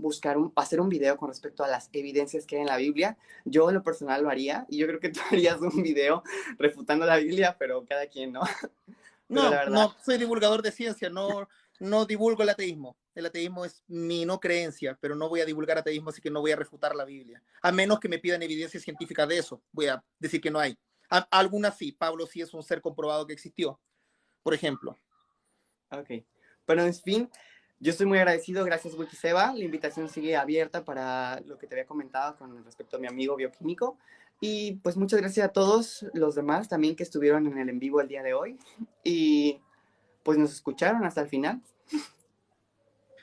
hacer un video con respecto a las evidencias que hay en la Biblia. Yo en lo personal lo haría y yo creo que tú harías un video refutando la Biblia, pero cada quien, ¿no? Pero la No, verdad, no, soy divulgador de ciencia, no, no divulgo el ateísmo. El ateísmo es mi no creencia, pero no voy a divulgar ateísmo, así que no voy a refutar la Biblia. A menos que me pidan evidencia científica de eso, voy a decir que no hay. Algunas sí, Pablo sí es un ser comprobado que existió, por ejemplo. ok. Pero en fin, yo estoy muy agradecido, gracias Wikiseba. La invitación sigue abierta para lo que te había comentado con respecto a mi amigo bioquímico. Y pues muchas gracias a todos los demás también que estuvieron en el en vivo el día de hoy. Y pues nos escucharon hasta el final.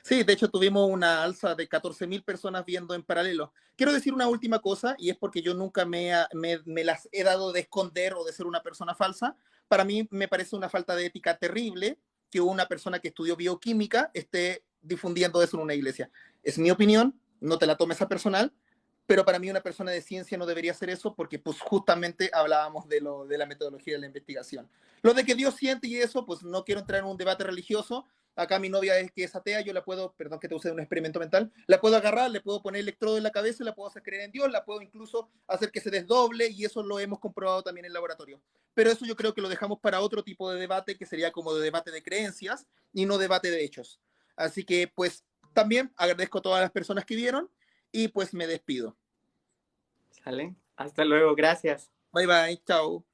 Sí, de hecho tuvimos una alza de 14.000 personas viendo en paralelo. Quiero decir una última cosa, y es porque yo nunca me las he dado de esconder o de ser una persona falsa. Para mí me parece una falta de ética terrible que una persona que estudió bioquímica esté difundiendo eso en una iglesia. Es mi opinión, no te la tomes a personal, pero para mí una persona de ciencia no debería hacer eso porque pues justamente hablábamos de la metodología de la investigación. Lo de que Dios siente y eso, pues no quiero entrar en un debate religioso. Acá mi novia es que es atea, yo la puedo, perdón que te use un experimento mental, la puedo agarrar, le puedo poner electrodo en la cabeza, la puedo hacer creer en Dios, la puedo incluso hacer que se desdoble y eso lo hemos comprobado también en laboratorio. Pero eso yo creo que lo dejamos para otro tipo de debate que sería como de debate de creencias y no debate de hechos. Así que pues también agradezco a todas las personas que vieron y pues me despido. ¿Sale? Hasta luego, gracias. Bye bye, chao.